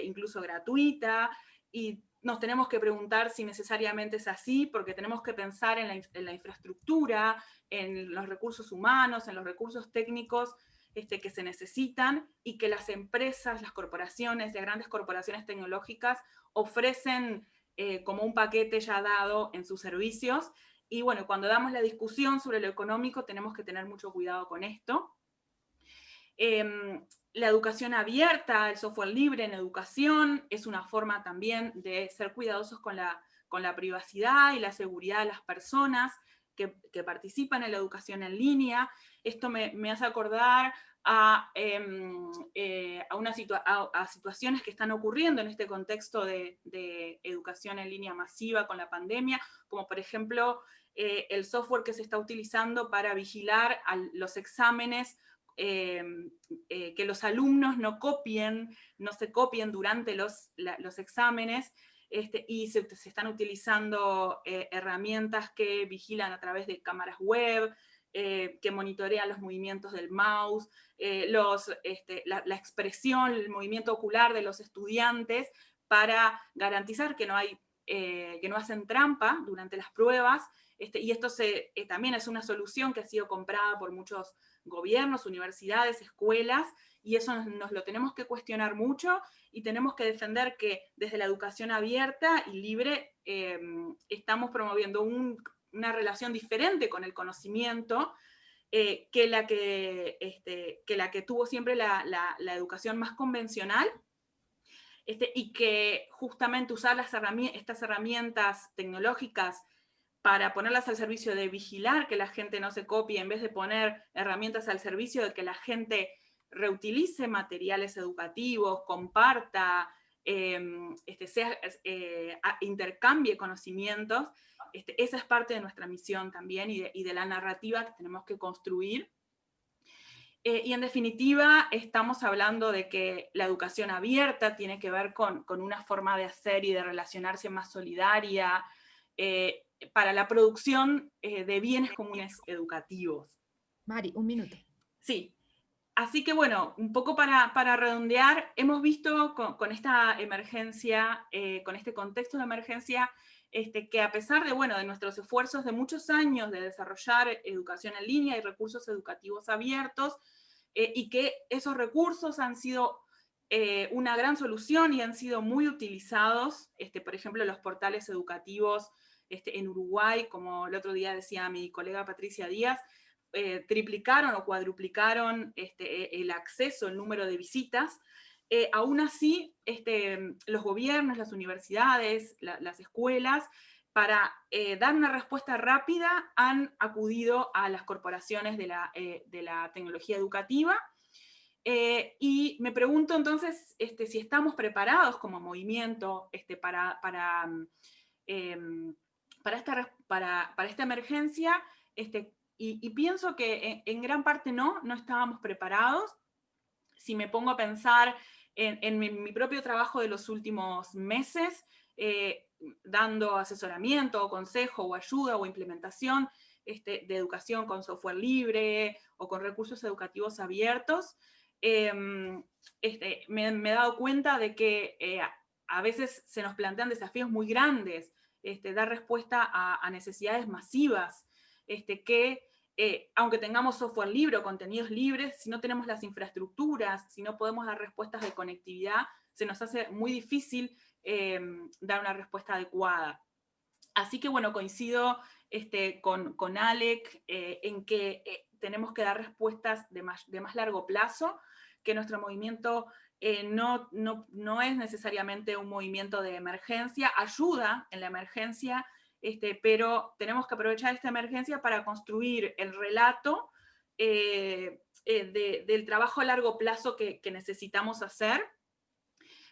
incluso gratuita, y nos tenemos que preguntar si necesariamente es así, porque tenemos que pensar en la infraestructura, en los recursos humanos, en los recursos técnicos que se necesitan y que las empresas, las corporaciones, las grandes corporaciones tecnológicas ofrecen como un paquete ya dado en sus servicios. Y bueno, cuando damos la discusión sobre lo económico tenemos que tener mucho cuidado con esto. La educación abierta, el software libre en educación, es una forma también de ser cuidadosos con la privacidad y la seguridad de las personas que participan en la educación en línea. Esto me hace acordar a situaciones que están ocurriendo en este contexto de educación en línea masiva con la pandemia, como por ejemplo el software que se está utilizando para vigilar los exámenes, que los alumnos no se copien durante los exámenes, y se están utilizando herramientas que vigilan a través de cámaras web, que monitorean los movimientos del mouse, la expresión, el movimiento ocular de los estudiantes, para garantizar que no hacen trampa durante las pruebas. Y esto también es una solución que ha sido comprada por muchos gobiernos, universidades, escuelas, y eso nos lo tenemos que cuestionar mucho, y tenemos que defender que desde la educación abierta y libre estamos promoviendo una relación diferente con el conocimiento que la que tuvo siempre la educación más convencional, y que justamente usar estas herramientas tecnológicas para ponerlas al servicio de vigilar que la gente no se copie, en vez de poner herramientas al servicio de que la gente reutilice materiales educativos, comparta, intercambie conocimientos. Esa es parte de nuestra misión también, y de la narrativa que tenemos que construir. Y en definitiva, estamos hablando de que la educación abierta tiene que ver con una forma de hacer y de relacionarse más solidaria, para la producción de bienes comunes educativos. Mari, un minuto. Sí. Así que bueno, un poco para redondear, hemos visto con esta emergencia, con este contexto de emergencia, que a pesar de nuestros esfuerzos de muchos años de desarrollar educación en línea y recursos educativos abiertos, y que esos recursos han sido una gran solución y han sido muy utilizados, por ejemplo, los portales educativos en Uruguay, como el otro día decía mi colega Patricia Díaz, triplicaron o cuadruplicaron el acceso, el número de visitas. Aún así, los gobiernos, las universidades, las escuelas, para dar una respuesta rápida, han acudido a las corporaciones de la tecnología educativa. Y me pregunto entonces si estamos preparados como movimiento para esta emergencia, y pienso que en gran parte no estábamos preparados. Si me pongo a pensar en mi propio trabajo de los últimos meses, dando asesoramiento, o consejo, o ayuda, o implementación de educación con software libre, o con recursos educativos abiertos, me he dado cuenta de que a veces se nos plantean desafíos muy grandes, dar respuesta a necesidades masivas, que aunque tengamos software libre o contenidos libres, si no tenemos las infraestructuras, si no podemos dar respuestas de conectividad, se nos hace muy difícil dar una respuesta adecuada. Así que bueno, coincido con Alec en que tenemos que dar respuestas de más largo plazo, que nuestro movimiento no es necesariamente un movimiento de emergencia, ayuda en la emergencia, pero tenemos que aprovechar esta emergencia para construir el relato del trabajo a largo plazo que necesitamos hacer,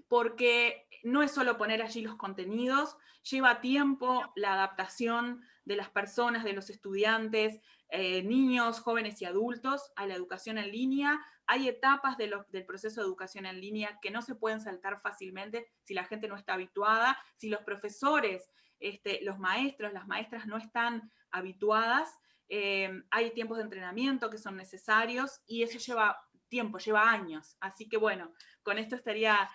porque no es solo poner allí los contenidos, lleva tiempo la adaptación de las personas, de los estudiantes, niños, jóvenes y adultos a la educación en línea. Hay etapas del proceso de educación en línea que no se pueden saltar fácilmente si la gente no está habituada, si los profesores, los maestros, las maestras no están habituadas. Hay tiempos de entrenamiento que son necesarios y eso lleva tiempo, lleva años. Así que bueno, con esto estaría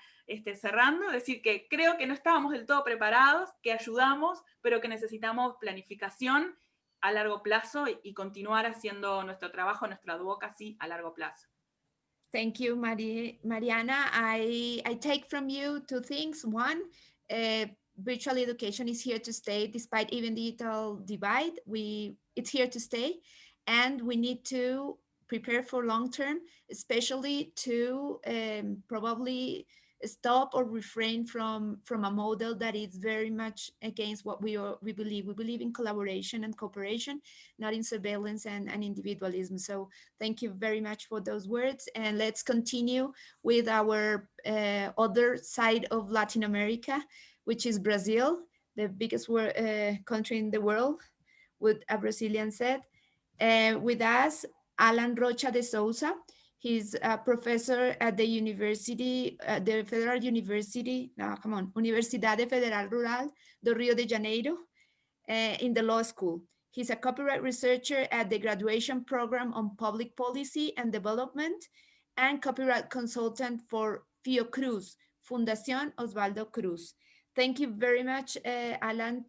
cerrando, decir que creo que no estábamos del todo preparados, que ayudamos, pero que necesitamos planificación a largo plazo y continuar haciendo nuestro trabajo, nuestra advocacy a largo plazo. Thank you, Mariana. I take from you two things. One, virtual education is here to stay despite even digital divide. It's here to stay, and we need to prepare for long term, especially to probably stop or refrain from a model that is very much against what we believe. We believe in collaboration and cooperation, not in surveillance and individualism. So thank you very much for those words. And let's continue with our other side of Latin America, which is Brazil, the biggest country in the world, what a Brazilian said. With us, Alan Rocha de Souza. He's a professor at the university, the Federal University, Universidade Federal Rural do Rio de Janeiro, in the law school. He's a copyright researcher at the graduation program on public policy and development and copyright consultant for Fiocruz, Fundación Osvaldo Cruz. Thank you very much, Alan,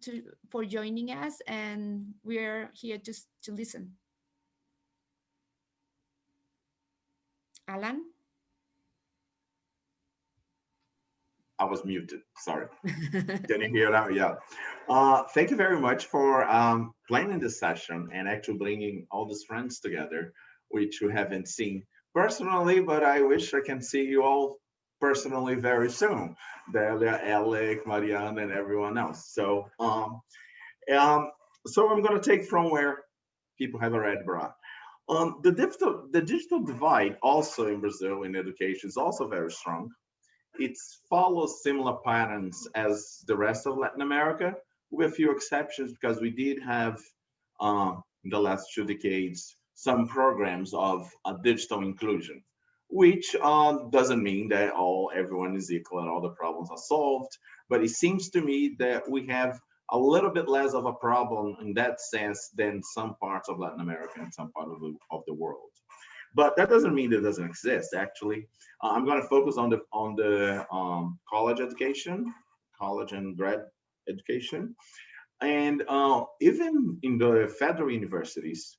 for joining us, and we're here to listen. Alan? I was muted, sorry. Can you hear now? Yeah. Thank you very much for planning this session and actually bringing all these friends together, which you haven't seen personally, but I wish I can see you all personally very soon. Delia, Alec, Mariana, and everyone else. So I'm going to take from where people have already brought. The digital divide also in Brazil in education is also very strong. It follows similar patterns as the rest of Latin America, with a few exceptions, because we did have in the last 2 decades some programs of digital inclusion, which doesn't mean that everyone is equal and all the problems are solved. But it seems to me that we have a little bit less of a problem in that sense than some parts of Latin America and some part of the world. But that doesn't mean it doesn't exist. Actually, I'm going to focus on the college education, college and grad education, and even in the federal universities,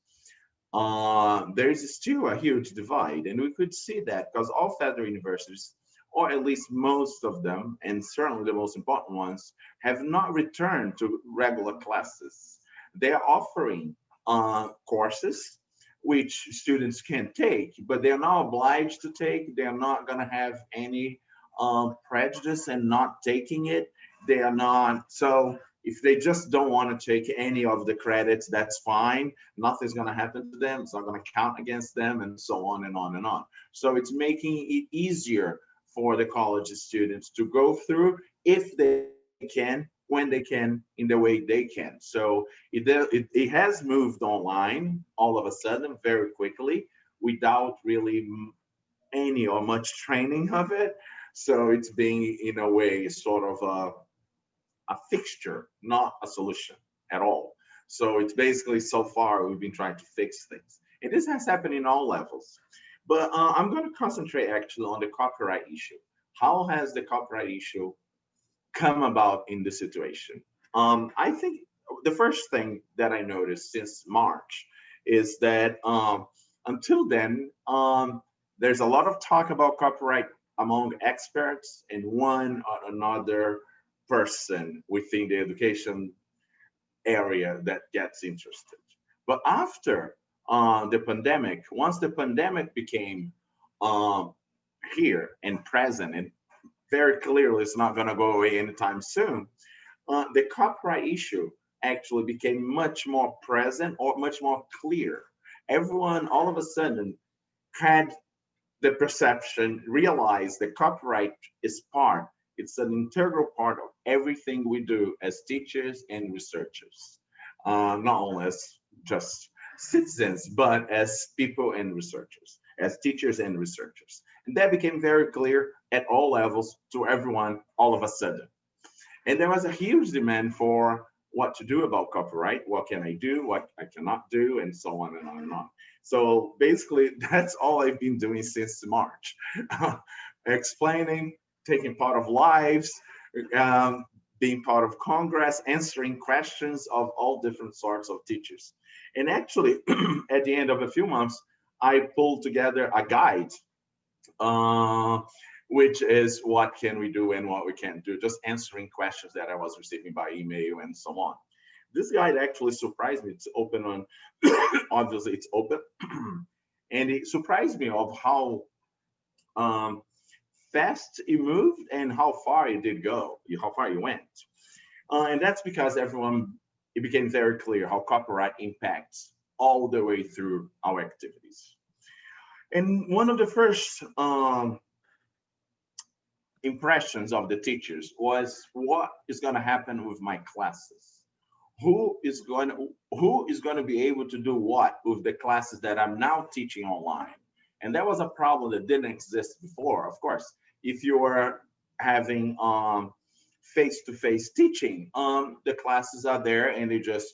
there is still a huge divide, and we could see that because all federal universities, or at least most of them, and certainly the most important ones, have not returned to regular classes. They are offering courses which students can take, but they're not obliged to take. They're not going to have any prejudice in not taking it. They are not. So if they just don't want to take any of the credits, that's fine. Nothing's going to happen to them. It's not going to count against them, and so on and on and on. So it's making it easier for the college students to go through if they can, when they can, in the way they can. So it has moved online all of a sudden very quickly without really any or much training of it. So it's being, in a way, sort of a fixture, not a solution at all. So it's basically, so far, we've been trying to fix things. And this has happened in all levels. But I'm going to concentrate actually on the copyright issue. How has the copyright issue come about in the situation? I think the first thing that I noticed since March is that until then, there's a lot of talk about copyright among experts and one or another person within the education area that gets interested. But after the pandemic, once the pandemic became here and present, and very clearly it's not going to go away anytime soon, the copyright issue actually became much more present or much more clear. Everyone all of a sudden had the perception, realized that copyright is it's an integral part of everything we do as teachers and researchers, not only as just citizens, but as people and researchers, as teachers and researchers. And that became very clear at all levels to everyone all of a sudden. And there was a huge demand for what to do about copyright, what can I do, what I cannot do, and so on and on and on. So basically, that's all I've been doing since March, explaining, taking part of lives, being part of Congress, answering questions of all different sorts of teachers. And actually, at the end of a few months, I pulled together a guide, which is what can we do and what we can't do, just answering questions that I was receiving by email and so on. This guide actually surprised me. It's open on, obviously it's open. And it surprised me of how fast it moved and how far it did go, how far it went. And that's because it became very clear how copyright impacts all the way through our activities. And one of the first impressions of the teachers was, what is going to happen with my classes? Who is going to be able to do what with the classes that I'm now teaching online? And that was a problem that didn't exist before. Of course, if you were having face-to-face teaching, the classes are there and they just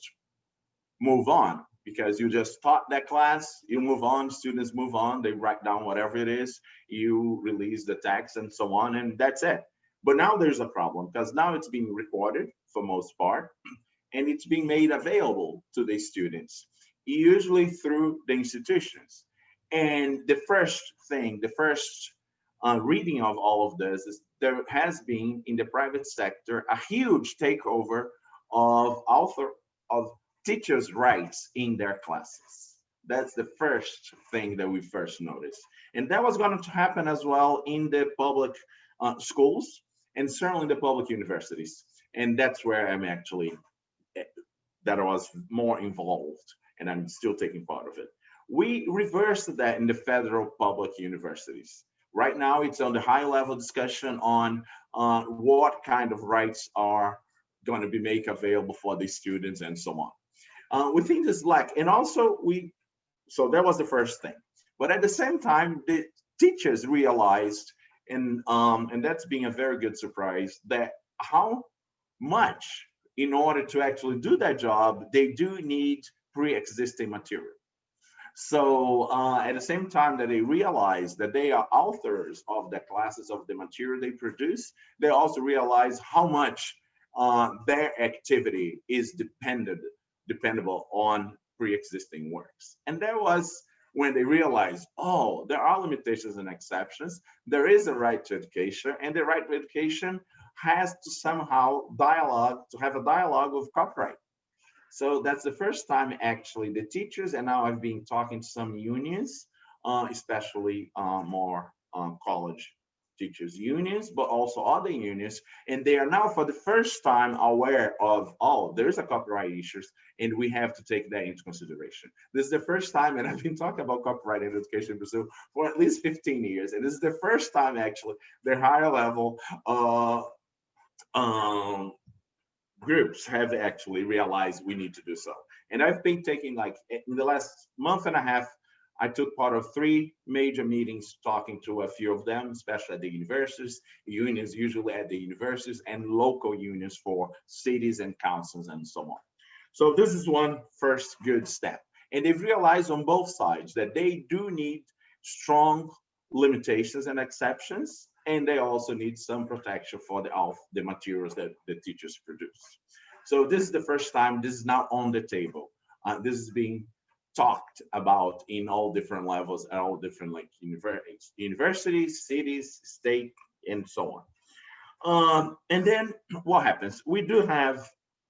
move on, because you just taught that class, you move on, students move on, they write down whatever it is, you release the text and so on, and that's it. But now there's a problem, because now it's being recorded for most part, and it's being made available to the students, usually through the institutions. And the first reading of all of this is there has been in the private sector a huge takeover of teachers' rights in their classes. That's the first thing that we first noticed. And that was going to happen as well in the public schools and certainly the public universities. And that's where that I was more involved, and I'm still taking part of it. We reversed that in the federal public universities. Right now, it's on the high-level discussion on what kind of rights are going to be made available for the students and so on. We think this lack, and also so that was the first thing. But at the same time, the teachers realized, and that's been a very good surprise, that how much, in order to actually do that job, they do need pre-existing material. So at the same time that they realize that they are authors of the classes, of the material they produce, they also realize how much their activity is dependable on pre-existing works. And that was when they realized, oh, there are limitations and exceptions. There is a right to education, and the right to education has to somehow have a dialogue with copyright. So that's the first time actually the teachers, and now I've been talking to some unions, especially more college teachers unions, but also other unions, and they are now for the first time aware of, oh, there's a copyright issues, and we have to take that into consideration. This is the first time, and I've been talking about copyright in education in Brazil for at least 15 years, and this is the first time actually the higher level groups have actually realized we need to do so. And I've been taking, like, in the last month and a half, I took part of 3 major meetings talking to a few of them, especially at the universities, unions usually at the universities, and local unions for cities and councils and so on. So this is one first good step. And they've realized on both sides that they do need strong limitations and exceptions, and they also need some protection for the materials that the teachers produce. So this is the first time this is now on the table. This is being talked about in all different levels at all different like universities, cities, state, and so on. And then what happens? We do have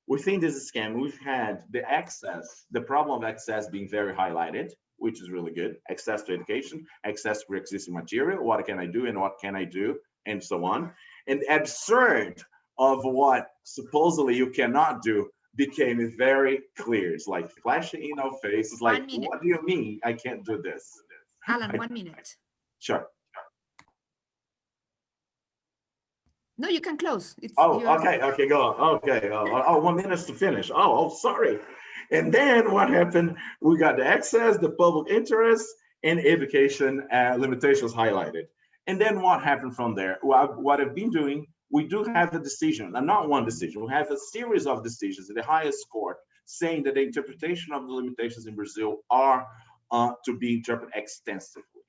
within this scam, we've had the problem of access being very highlighted, which is really good. Access to education, access to existing material, what can I do and what can I do, and so on. And the absurd of what supposedly you cannot do became very clear. It's like flashing in our face. It's like, what do you mean I can't do this? Alan, 1 minute. Sure. No, you can close. Okay, go on. Okay, 1 minute to finish. Oh, sorry. And then what happened? We got the access, the public interest, and education limitations highlighted. And then what happened from there? Well, what I've been doing, we do have a decision, and not one decision. We have a series of decisions in the highest court saying that the interpretation of the limitations in Brazil are to be interpreted extensively.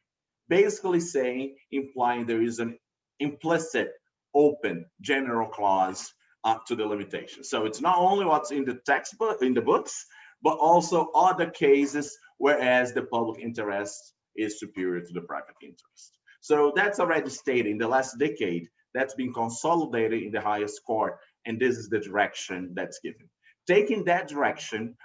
Basically saying, implying there is an implicit open general clause to the limitation. So it's not only what's in the textbook, in the books, but also other cases, whereas the public interest is superior to the private interest. So that's already stated in the last decade. That's been consolidated in the highest court, and this is the direction that's given. Taking that direction,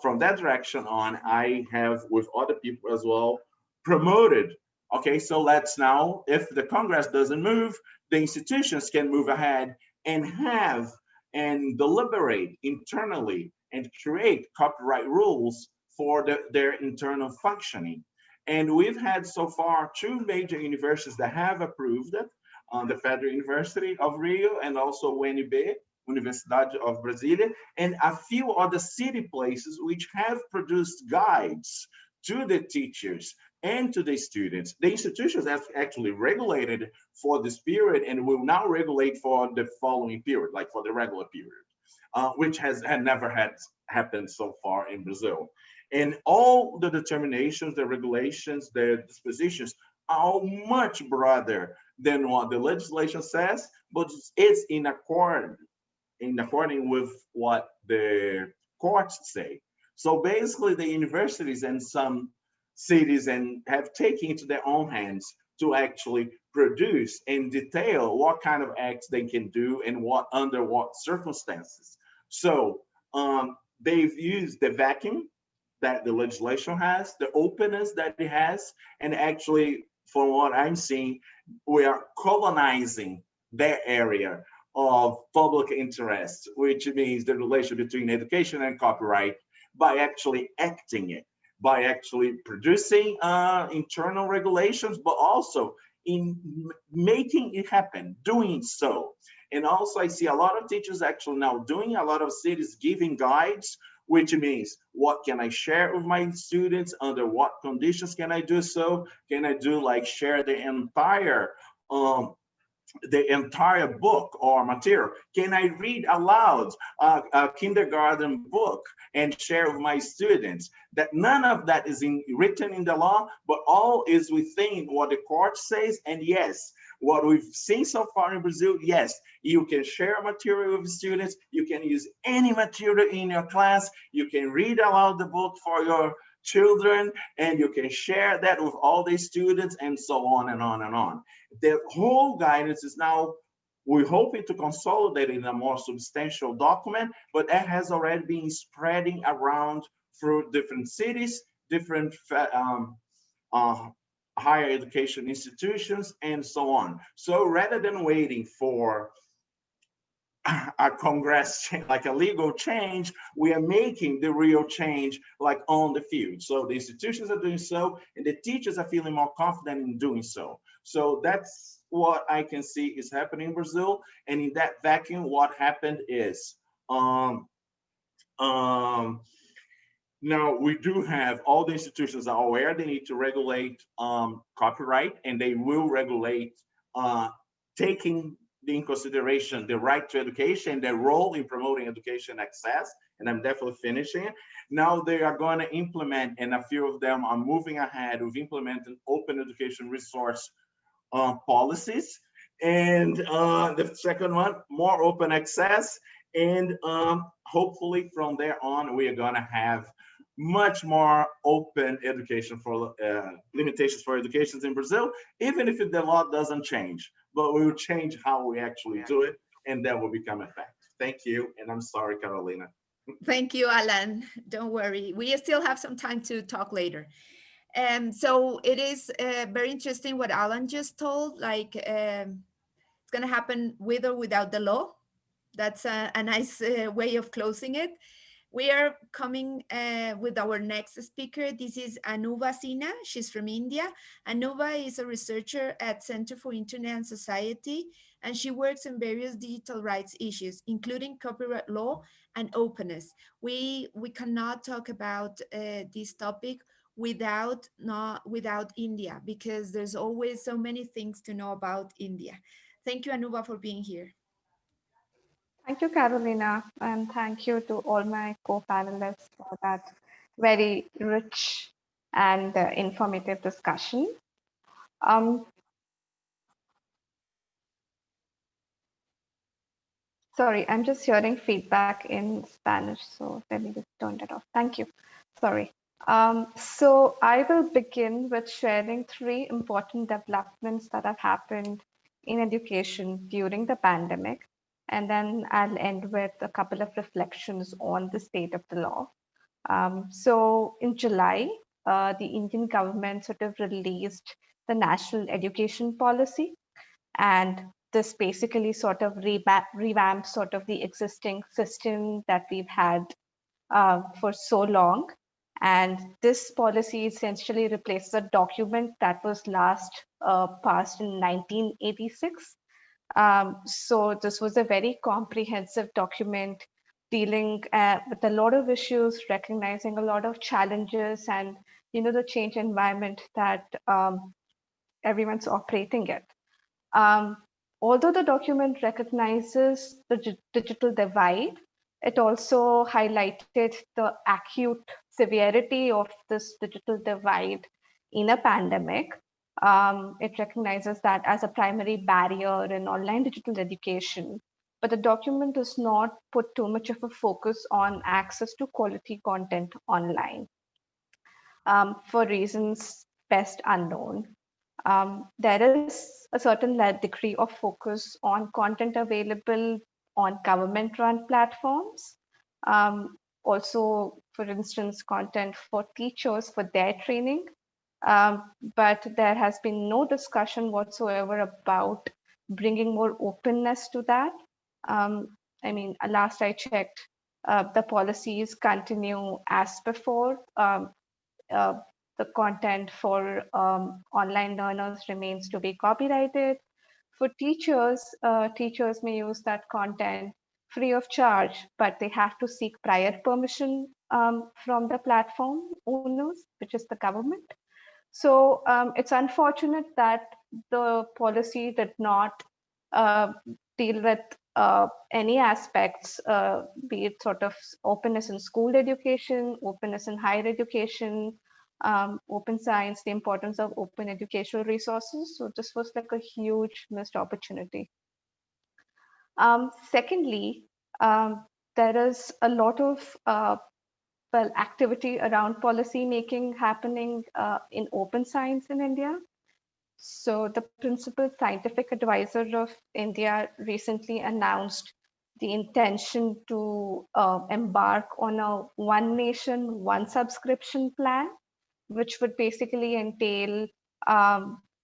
from that direction on, I have, with other people as well, promoted, okay, so let's now, if the Congress doesn't move, the institutions can move ahead and have and deliberate internally and create copyright rules for their internal functioning. And we've had so far 2 major universities that have approved it, the Federal University of Rio and also UNB, Universidade of Brasilia, and a few other city places which have produced guides to the teachers and to the students. The institutions have actually regulated for this period and will now regulate for the following period, like for the regular period, which had never happened so far in Brazil. And all the determinations, the regulations, the dispositions are much broader than what the legislation says, but it's in accordance with what the courts say. So basically the universities and some cities have taken into their own hands to actually produce and detail what kind of acts they can do and under what circumstances. So they've used the vacuum that the legislation has, the openness that it has, and actually, from what I'm seeing, we are colonizing their area of public interest, which means the relation between education and copyright, by actually acting it, by actually producing internal regulations, but also in making it happen, doing so. And also I see a lot of teachers actually now doing, a lot of cities giving guides, which means what can I share with my students, under what conditions can I do so? Can I do like share the entire book or material? Can I read aloud a kindergarten book and share with my students? That none of that is written in the law, but all is within what the court says. And yes, what we've seen so far in Brazil, yes, you can share material with students, you can use any material in your class, you can read aloud the book for your children, and you can share that with all the students, and so on and on and on. The whole guidance is now, we're hoping to consolidate in a more substantial document, but that has already been spreading around through different cities, different higher education institutions, and so on. So rather than waiting for a Congress, like a legal change, we are making the real change like on the field. So the institutions are doing so, and the teachers are feeling more confident in doing so. So that's what I can see is happening in Brazil. And in that vacuum, what happened is, now we do have all the institutions are aware they need to regulate copyright, and they will regulate taking in consideration the right to education, their role in promoting education access, and I'm definitely finishing it. Now they are going to implement, and a few of them are moving ahead with implementing open education resource policies. And the second one, more open access. And hopefully from there on, we are going to have much more open education for limitations for education in Brazil, even if the law doesn't change, but we will change how we actually do it, and that will become a fact. Thank you, and I'm sorry, Carolina. Thank you, Alan. Don't worry. We still have some time to talk later. So it is very interesting what Alan just told, like it's going to happen with or without the law. That's a nice way of closing it. We are coming with our next speaker. This is Anuva Sinha. She's from India. Anuva is a researcher at Center for Internet and Society, and she works on various digital rights issues, including copyright law and openness. We cannot talk about this topic without India, because there's always so many things to know about India. Thank you, Anuva, for being here. Thank you, Carolina, and thank you to all my co-panelists for that very rich and informative discussion. Sorry, I'm just hearing feedback in Spanish, so let me just turn that off. Thank you. Sorry. So I will begin with sharing 3 important developments that have happened in education during the pandemic, and then I'll end with a couple of reflections on the state of the law. So in July, the Indian government sort of released the National Education Policy, and this basically sort of revamps sort of the existing system that we've had for so long. And this policy essentially replaces a document that was last passed in 1986. So this was a very comprehensive document dealing with a lot of issues, recognizing a lot of challenges and, you know, the change environment that everyone's operating in. Although the document recognizes the digital divide, it also highlighted the acute severity of this digital divide in a pandemic. It recognizes that as a primary barrier in online digital education, but the document does not put too much of a focus on access to quality content online for reasons best unknown. There is a certain degree of focus on content available on government-run platforms. Also, for instance, content for teachers for their training. But there has been no discussion whatsoever about bringing more openness to that. I mean, last I checked, the policies continue as before. The content for online learners remains to be copyrighted. For teachers, teachers may use that content free of charge, but they have to seek prior permission from the platform owners, which is the government. So it's unfortunate that the policy did not deal with any aspects, be it sort of openness in school education, openness in higher education, open science, the importance of open educational resources. So this was like a huge missed opportunity. Secondly, there is a lot of activity around policy making happening in open science in India. So the principal scientific advisor of India recently announced the intention to embark on a one nation, one subscription plan, which would basically entail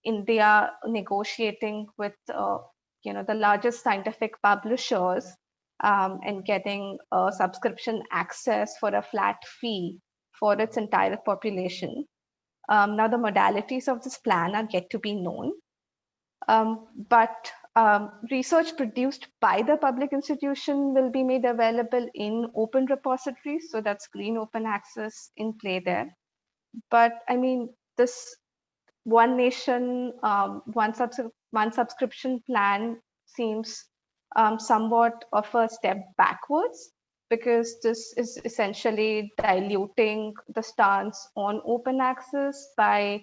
India negotiating with the largest scientific publishers and getting subscription access for a flat fee for its entire population. Now, the modalities of this plan are yet to be known, but research produced by the public institution will be made available in open repositories. So that's green open access in play there. But I mean, this one nation, one subscription plan seems somewhat of a step backwards, because this is essentially diluting the stance on open access by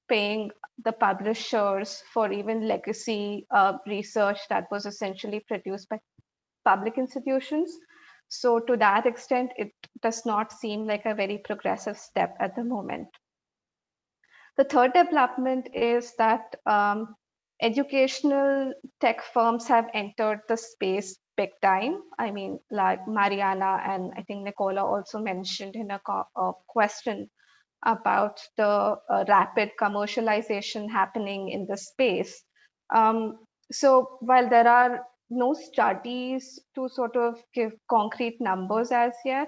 paying the publishers for even legacy research that was essentially produced by public institutions. So to that extent, it does not seem like a very progressive step at the moment. The third development is that educational tech firms have entered the space big time. I mean, like Mariana and I think Nicola also mentioned in a question about the rapid commercialization happening in the space. So while there are no studies to sort of give concrete numbers as yet,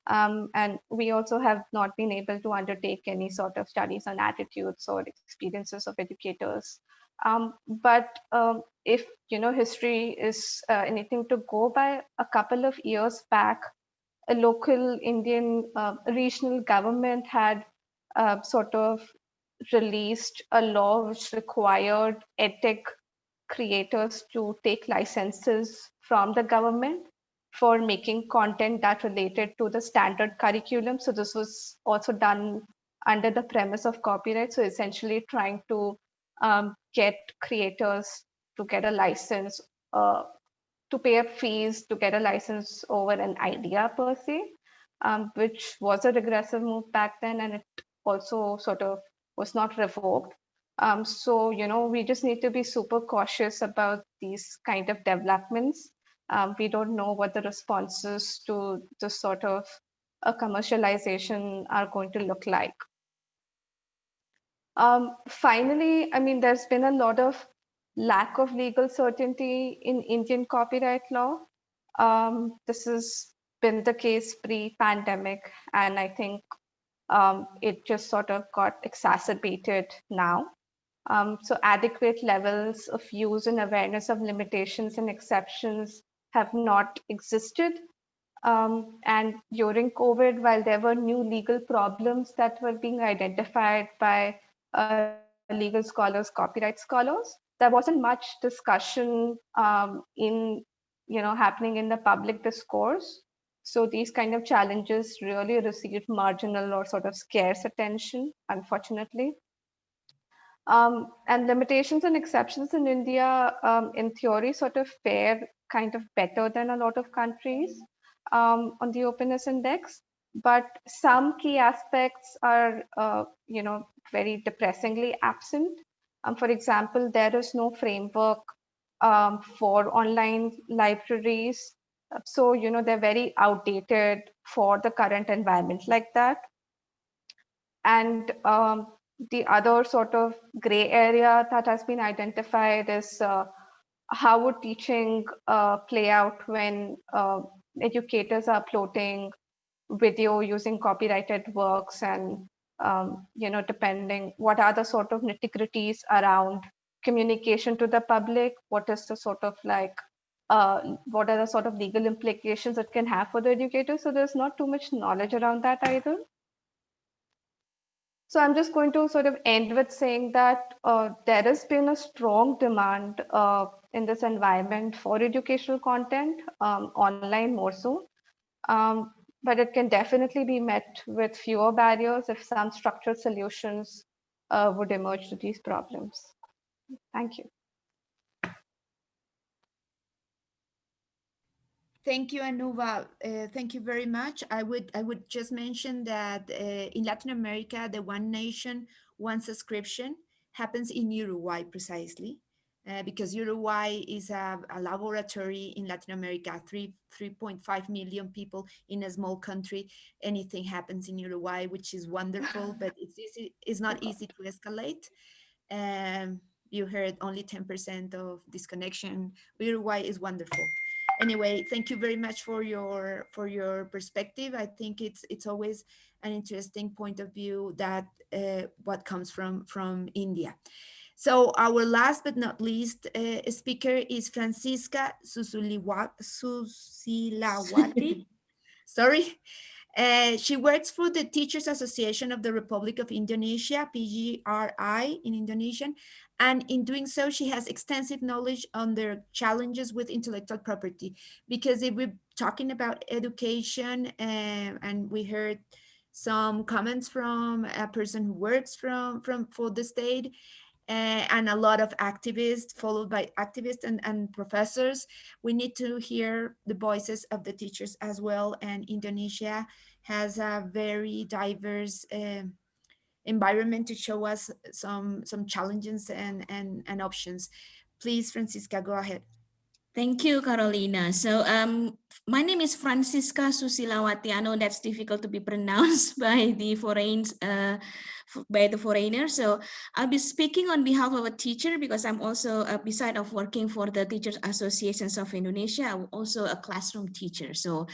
and we also have not been able to undertake any sort of studies on attitudes or experiences of educators. But if history is anything to go by, a couple of years back, a local Indian regional government had sort of released a law which required edtech creators to take licenses from the government for making content that related to the standard curriculum. So this was also done under the premise of copyright. So essentially trying to get creators to get a license, to pay up fees to get a license over an idea per se, which was a regressive move back then, and it also sort of was not revoked. So, we just need to be super cautious about these kind of developments. We don't know what the responses to this sort of a commercialization are going to look like. Finally, I mean, there's been a lot of lack of legal certainty in Indian copyright law. This has been the case pre-pandemic, and I think it just sort of got exacerbated now. So adequate levels of use and awareness of limitations and exceptions have not existed. And during COVID, while there were new legal problems that were being identified by legal scholars, copyright scholars, there wasn't much discussion happening in the public discourse. So these kind of challenges really received marginal or sort of scarce attention, unfortunately. And limitations and exceptions in India, in theory, sort of fare kind of better than a lot of countries on the openness index. But some key aspects are, very depressingly absent. For example, there is no framework for online libraries. So, they're very outdated for the current environment like that. And the other sort of gray area that has been identified is how would teaching play out when educators are uploading video using copyrighted works, and depending what are the sort of nitty-gritties around communication to the public, what is the sort of like what are the sort of legal implications it can have for the educators. So there's not too much knowledge around that either. So I'm just going to sort of end with saying that there has been a strong demand in this environment for educational content, online more so. But it can definitely be met with fewer barriers if some structured solutions would emerge to these problems. Thank you. Thank you, Anuva. Thank you very much. I would just mention that in Latin America, the One Nation, One Subscription happens in Uruguay precisely, because Uruguay is a laboratory in Latin America. 3.5 million people in a small country. Anything happens in Uruguay, which is wonderful, but it's not easy to escalate. You heard only 10% of disconnection. Uruguay is wonderful. Anyway, thank you very much for your perspective. I think it's always an interesting point of view that what comes from India. So our last but not least speaker is Francisca Susilawati. Sorry. She works for the Teachers Association of the Republic of Indonesia, PGRI in Indonesian, and in doing so, she has extensive knowledge on the challenges with intellectual property. Because if we're talking about education, and we heard some comments from a person who works for the state, and a lot of activists, followed by activists and professors. We need to hear the voices of the teachers as well. And Indonesia has a very diverse environment to show us some challenges and options. Please, Francisca, go ahead. Thank you, Carolina. So my name is Francisca Susilawati. I know that's difficult to be pronounced by the foreigner. So I'll be speaking on behalf of a teacher because I'm also, beside of working for the Teachers Associations of Indonesia, I'm also a classroom teacher. So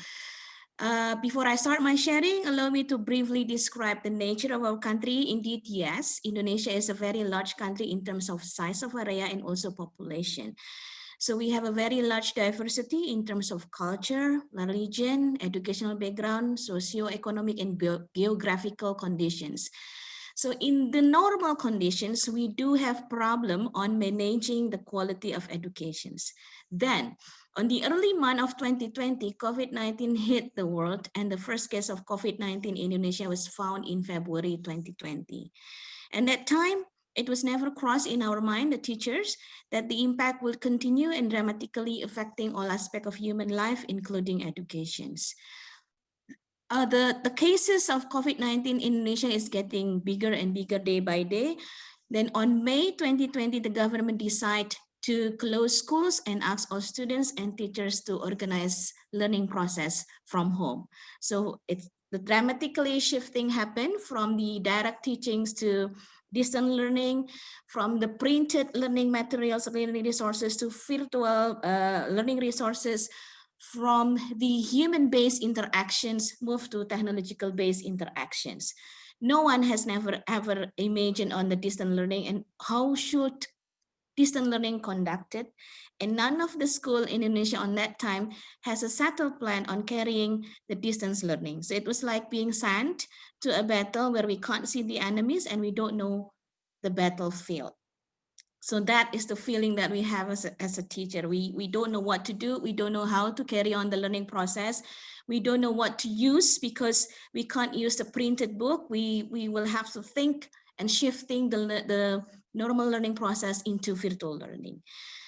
before I start my sharing, allow me to briefly describe the nature of our country. Indeed, yes, Indonesia is a very large country in terms of size of area and also population. So we have a very large diversity in terms of culture, religion, educational background, socio-economic and geographical conditions. So in the normal conditions, we do have problem on managing the quality of educations. Then on the early month of 2020, COVID-19 hit the world, and the first case of COVID-19 in Indonesia was found in February 2020. And that time, it was never crossed in our mind, the teachers, that the impact will continue and dramatically affecting all aspects of human life, including educations. The cases of COVID-19 in Indonesia is getting bigger and bigger day by day. Then on May 2020, the government decided to close schools and ask all students and teachers to organize learning process from home. So it's the dramatically shifting happened from the direct teachings to distant learning, from the printed learning materials, learning resources to virtual learning resources, from the human-based interactions move to technological-based interactions. No one has never ever imagined on the distant learning and how should distant learning conducted, and none of the school in Indonesia on that time has a settled plan on carrying the distance learning. So it was like being sent to a battle where we can't see the enemies and we don't know the battlefield. So that is the feeling that we have as a teacher. We don't know what to do. We don't know how to carry on the learning process. We don't know what to use because we can't use the printed book. We will have to think and shifting the normal learning process into virtual learning.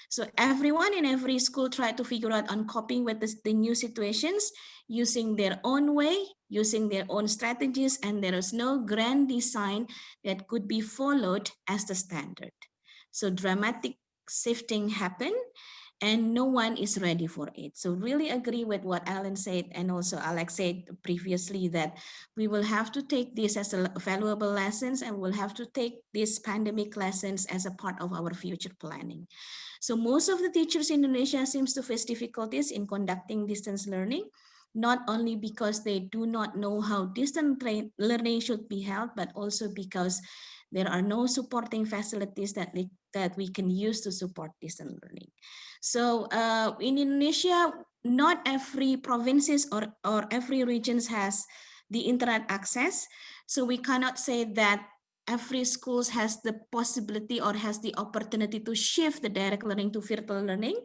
So everyone in every school tried to figure out on coping with the new situations using their own way, using their own strategies, and there is no grand design that could be followed as the standard. So dramatic shifting happened and no one is ready for it. So really agree with what Alan said and also Alex said previously that we will have to take this as a valuable lessons and we'll have to take these pandemic lessons as a part of our future planning. So most of the teachers in Indonesia seems to face difficulties in conducting distance learning, not only because they do not know how distance learning should be held, but also because there are no supporting facilities that we can use to support distance learning. So in Indonesia, not every provinces or every regions has the internet access. So we cannot say that every school has the possibility or has the opportunity to shift the direct learning to virtual learning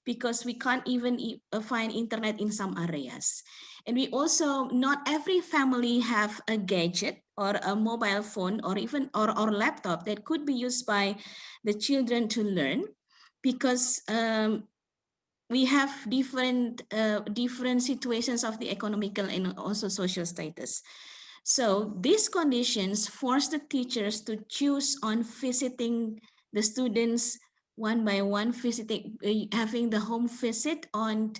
because we can't even find internet in some areas. And we also, not every family have a gadget or a mobile phone or even or laptop that could be used by the children to learn because we have different situations of the economical and also social status. So these conditions force the teachers to choose on visiting the students one by one, having the home visit on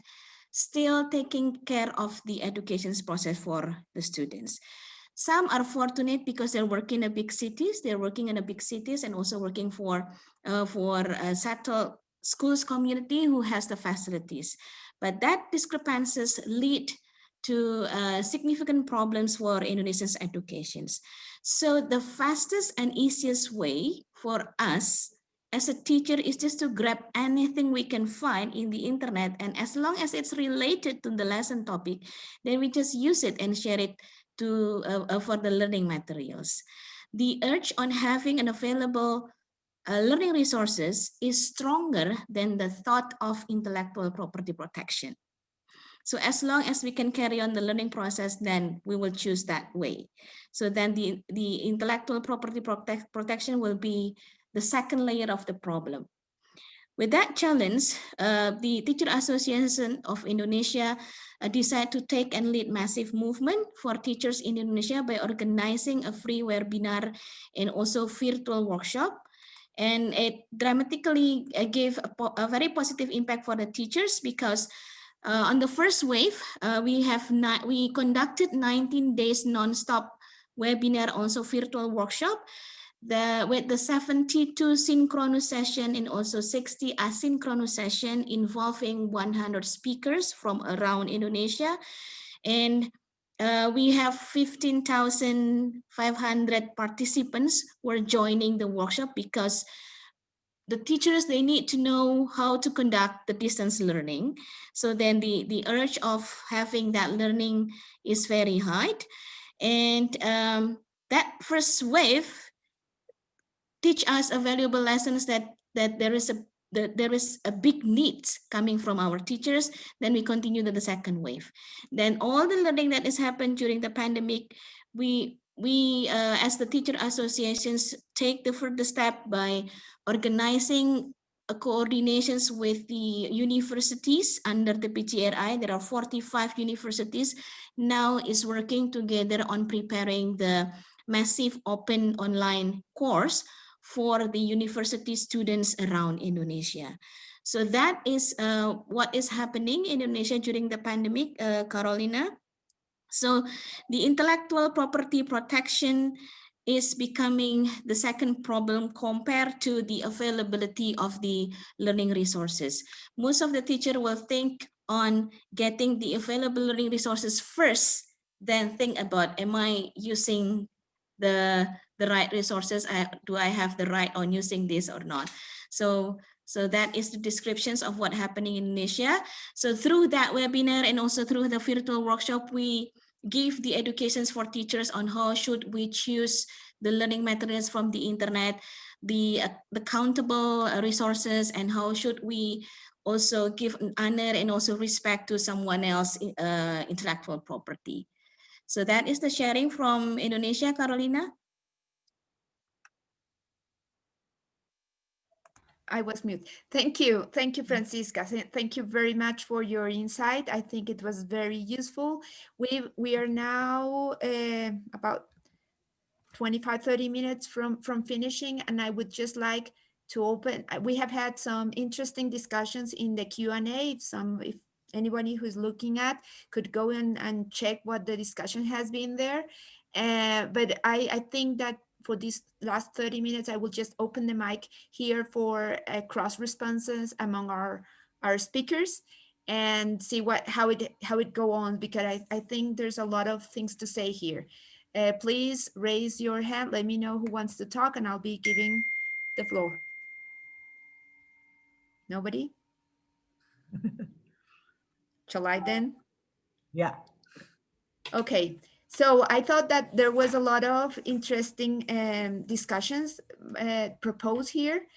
still taking care of the education process for the students. Some are fortunate because they're working in big cities. They're working in big cities and also working for settled schools community who has the facilities. But that discrepancies lead to significant problems for Indonesia's educations. So the fastest and easiest way for us as a teacher is just to grab anything we can find in the internet, and as long as it's related to the lesson topic, then we just use it and share it to for the learning materials. The urge on having an available learning resources is stronger than the thought of intellectual property protection. So as long as we can carry on the learning process, then we will choose that way. So then the intellectual property protection will be the second layer of the problem. With that challenge, the Teacher Association of Indonesia decided to take and lead massive movement for teachers in Indonesia by organizing a free webinar and also virtual workshop. And it dramatically gave a very positive impact for the teachers, because on the first wave, we conducted 19 days non-stop webinar, also virtual workshop, with the 72 synchronous session and also 60 asynchronous session involving 100 speakers from around Indonesia. And we have 15,500 participants who are joining the workshop, because the teachers, they need to know how to conduct the distance learning. So then the urge of having that learning is very high. And that first wave teach us a valuable lessons that there is a big need coming from our teachers. Then we continue to the second wave. Then all the learning that has happened during the pandemic, we as the teacher associations take the further step by organizing coordinations with the universities under the PGRI. There are 45 universities now is working together on preparing the massive open online course for the university students around Indonesia. So that is what is happening in Indonesia during the pandemic, Carolina. So the intellectual property protection is becoming the second problem compared to the availability of the learning resources. Most of the teacher will think on getting the available learning resources first, then think about, am I using the right resources? Do I have the right on using this or not? So that is the descriptions of what happening in Indonesia. So through that webinar and also through the virtual workshop, we give the educations for teachers on how should we choose the learning materials from the internet, the countable resources, and how should we also give an honor and also respect to someone else intellectual property. So that is the sharing from Indonesia, Carolina. I was mute. Thank you, Francisca. Thank you very much for your insight. I think it was very useful. We are now about 25-30 minutes from finishing, and I would just like to open. We have had some interesting discussions in the Q&A. If anybody who's looking at could go in and check what the discussion has been there. But I think that for these last 30 minutes, I will just open the mic here for cross responses among our speakers and see how it go on, because I think there's a lot of things to say here. Please raise your hand. Let me know who wants to talk, and I'll be giving the floor. Nobody? Shall I then? Yeah. Okay. So I thought that there was a lot of interesting discussions proposed here.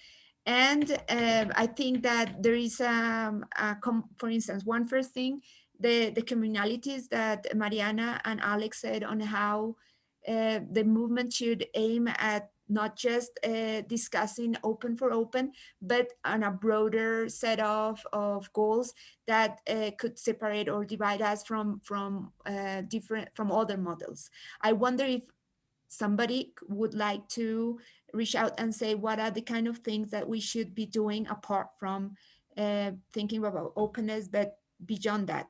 And I think that there is, for instance, one first thing, the communalities that Mariana and Alex said on how the movement should aim at not just discussing open for open, but on a broader set of goals that could separate or divide us from other models. I wonder if somebody would like to reach out and say what are the kind of things that we should be doing apart from thinking about openness, but beyond that.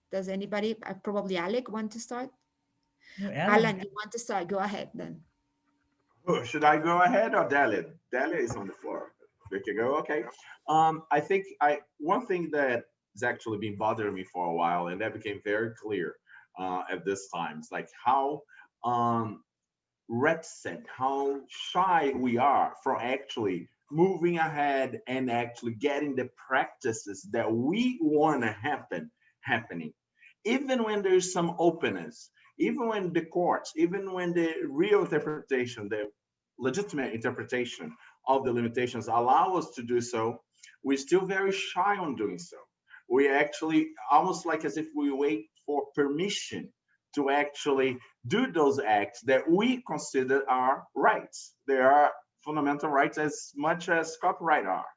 Does anybody, probably Alec, want to start? No, Alan, you want to start? Go ahead then. Oh, should I go ahead or Dalia? Dalia is on the floor. We can go. Okay. I think one thing that has actually been bothering me for a while, and that became very clear at this time, is like how reticent, how shy we are for actually moving ahead and actually getting the practices that we want to happening, even when there's some openness, even when the courts, even when the real interpretation, the legitimate interpretation of the limitations allow us to do so, we're still very shy on doing so. we actually almost like as if we wait for permission to actually do those acts that we consider are rights. They are fundamental rights as much as copyright are.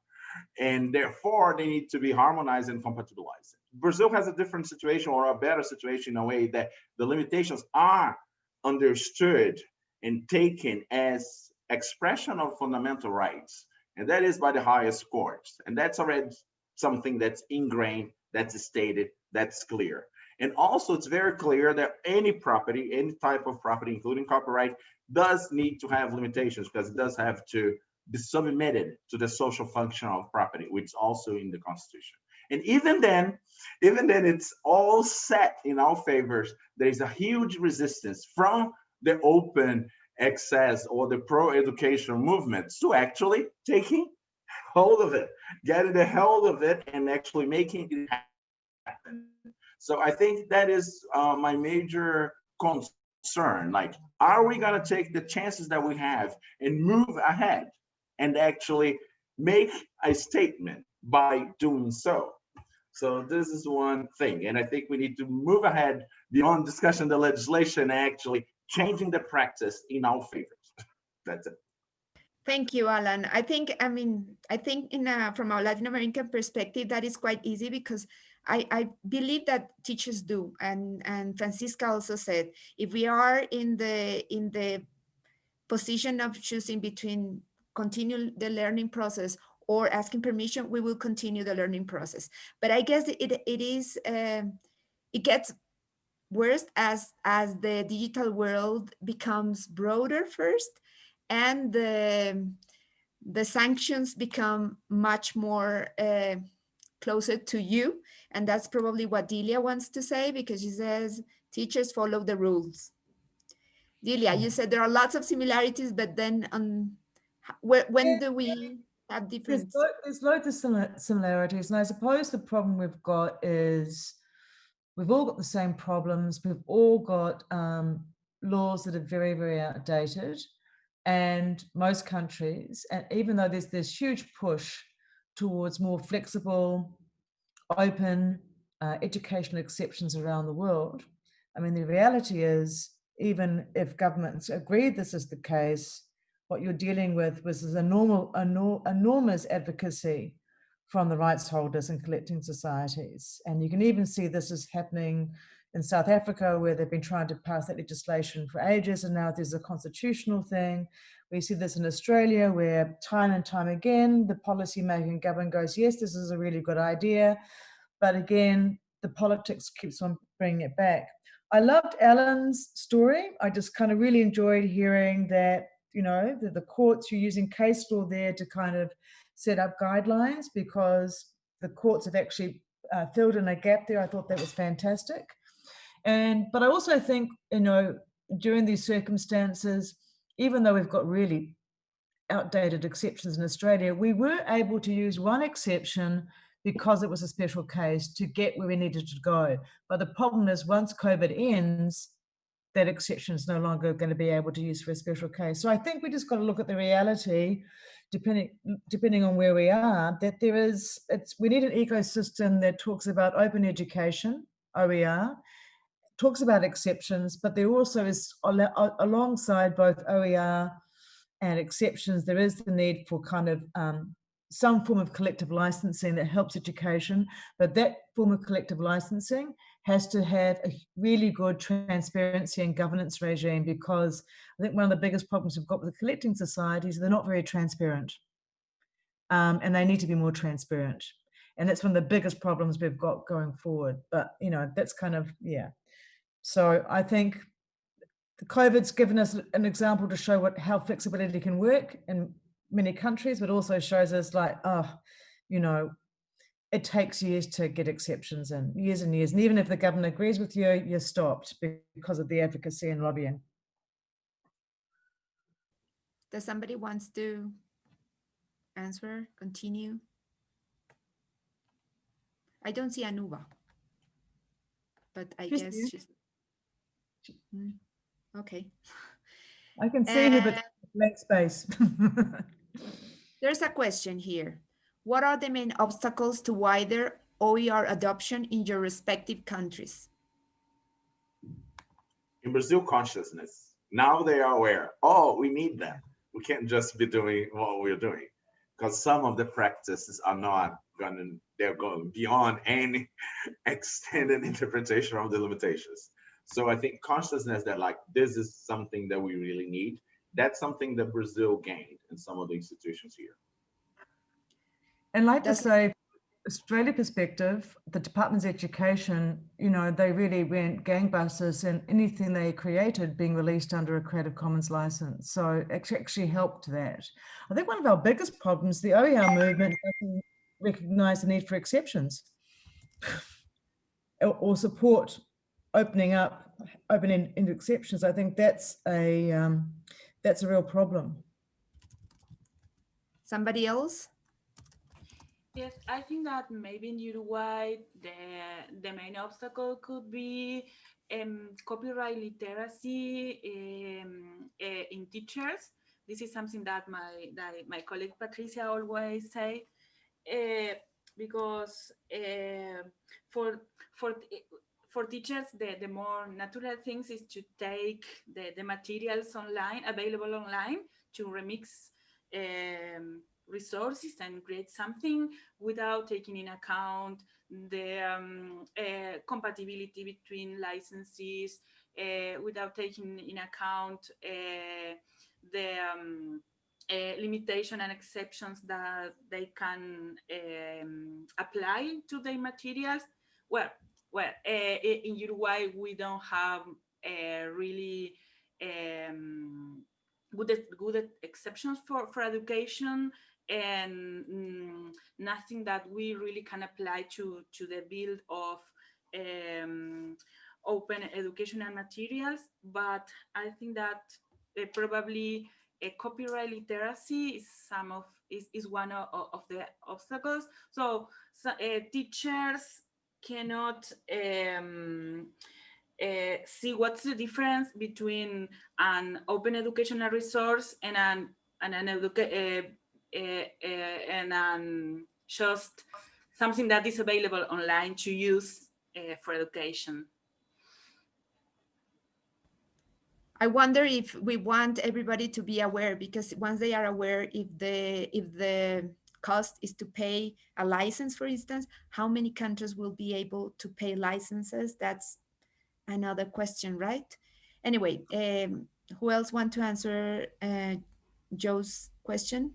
And therefore, they need to be harmonized and compatibilized. Brazil has a different situation, or a better situation, in a way that the limitations are understood and taken as expression of fundamental rights, and that is by the highest courts. And that's already something that's ingrained, that's stated, that's clear. And also, it's very clear that any property, any type of property, including copyright, does need to have limitations, because it does have to be submitted to the social function of property, which is also in the Constitution. And even then it's all set in our favors. There is a huge resistance from the open access or the pro-education movements to actually taking hold of it, getting a hold of it, and actually making it happen. So I think that is my major concern. Like, are we going to take the chances that we have and move ahead and actually make a statement by doing so? So this is one thing. And I think we need to move ahead beyond discussion the legislation and actually changing the practice in our favors. That's it. Thank you, Alan. I think from a Latin American perspective, that is quite easy, because I believe that teachers do. And Francisca also said, if we are in the position of choosing between continue the learning process or asking permission, we will continue the learning process. But I guess it gets worse as the digital world becomes broader first, and the sanctions become much more closer to you. And that's probably what Delia wants to say, because she says teachers follow the rules. Delia, you said there are lots of similarities, but then when do we have difference? There's loads of similarities, and I suppose the problem we've got is we've all got the same problems. We've all got laws that are very, very outdated, and most countries, and even though there's this huge push towards more flexible, open educational exceptions around the world, I mean, the reality is, even if governments agree this is the case, what you're dealing with was enormous advocacy from the rights holders and collecting societies. And you can even see this is happening in South Africa, where they've been trying to pass that legislation for ages, and now there's a constitutional thing. We see this in Australia, where time and time again, the policy-making government goes, yes, this is a really good idea. But again, the politics keeps on bringing it back. I loved Alan's story. I just kind of really enjoyed hearing that, you know, the courts, you're using case law there to kind of set up guidelines, because the courts have actually filled in a gap there. I thought that was fantastic. But I also think, you know, during these circumstances, even though we've got really outdated exceptions in Australia, we were able to use one exception because it was a special case to get where we needed to go. But the problem is, once COVID ends, that exception is no longer going to be able to use for a special case. So I think we just got to look at the reality, depending on where we are, that we need an ecosystem that talks about open education, OER, talks about exceptions, but there also is, alongside both OER and exceptions, there is the need for kind of some form of collective licensing that helps education, but that form of collective licensing has to have a really good transparency and governance regime, because I think one of the biggest problems we've got with the collecting societies, they're not very transparent, and they need to be more transparent. And that's one of the biggest problems we've got going forward. But, you know, that's kind of, yeah. So I think the COVID's given us an example to show how flexibility can work in many countries, but also shows us, like, you know, it takes years to get exceptions in, years and years. And even if the government agrees with you, you're stopped because of the advocacy and lobbying. Does somebody wants to answer, continue? I don't see Anuba, but I guess she's... Okay. I can see her, but blank space. There's a question here. What are the main obstacles to wider OER adoption in your respective countries? In Brazil, consciousness. Now they are aware. Oh, we need that. We can't just be doing what we're doing, because some of the practices are not going. They're going beyond any extended interpretation of the limitations. So I think consciousness that like this is something that we really need. That's something that Brazil gained in some of the institutions here. And like to Does say, Australia perspective, the Department's education, you know, they really went gangbusters and anything they created being released under a Creative Commons license. So it actually helped that. I think one of our biggest problems, the OER movement doesn't recognize the need for exceptions or support opening up, open-ended exceptions. I think that's a real problem. somebody else? Yes, I think that maybe in Uruguay, the main obstacle could be copyright literacy in teachers. This is something that my colleague Patricia always say, because for teachers, the more natural things is to take the materials online, available online, to remix resources and create something without taking in account the compatibility between licenses, without taking in account the limitation and exceptions that they can apply to their materials. Well, in Uruguay, we don't have really good exceptions for education, and nothing that we really can apply to the build of open educational materials. But I think that probably a copyright literacy is one of the obstacles. So teachers cannot see what's the difference between an open educational resource and just something that is available online to use for education. I wonder if we want everybody to be aware, because once they are aware, if the cost is to pay a license, for instance, how many countries will be able to pay licenses? That's another question, right? Anyway, who else want to answer Joe's question?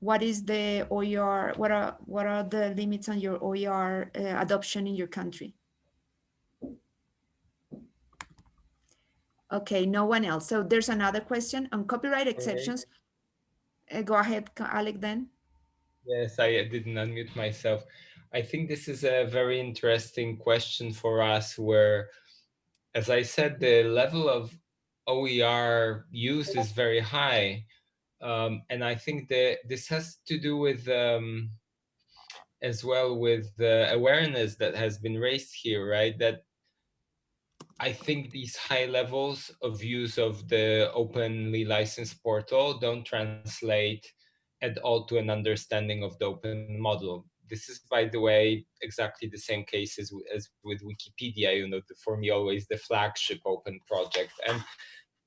What is the OER? What are the limits on your OER adoption in your country? Okay, no one else. So there's another question on copyright exceptions. Go ahead, Alec, then. Yes, I didn't unmute myself. I think this is a very interesting question for us where, as I said, the level of OER use is very high. And I think that this has to do with, as well, with the awareness that has been raised here, right? That I think these high levels of use of the openly licensed portal don't translate at all to an understanding of the open model. This is, by the way, exactly the same case as with Wikipedia, you know, for me, always the flagship open project. And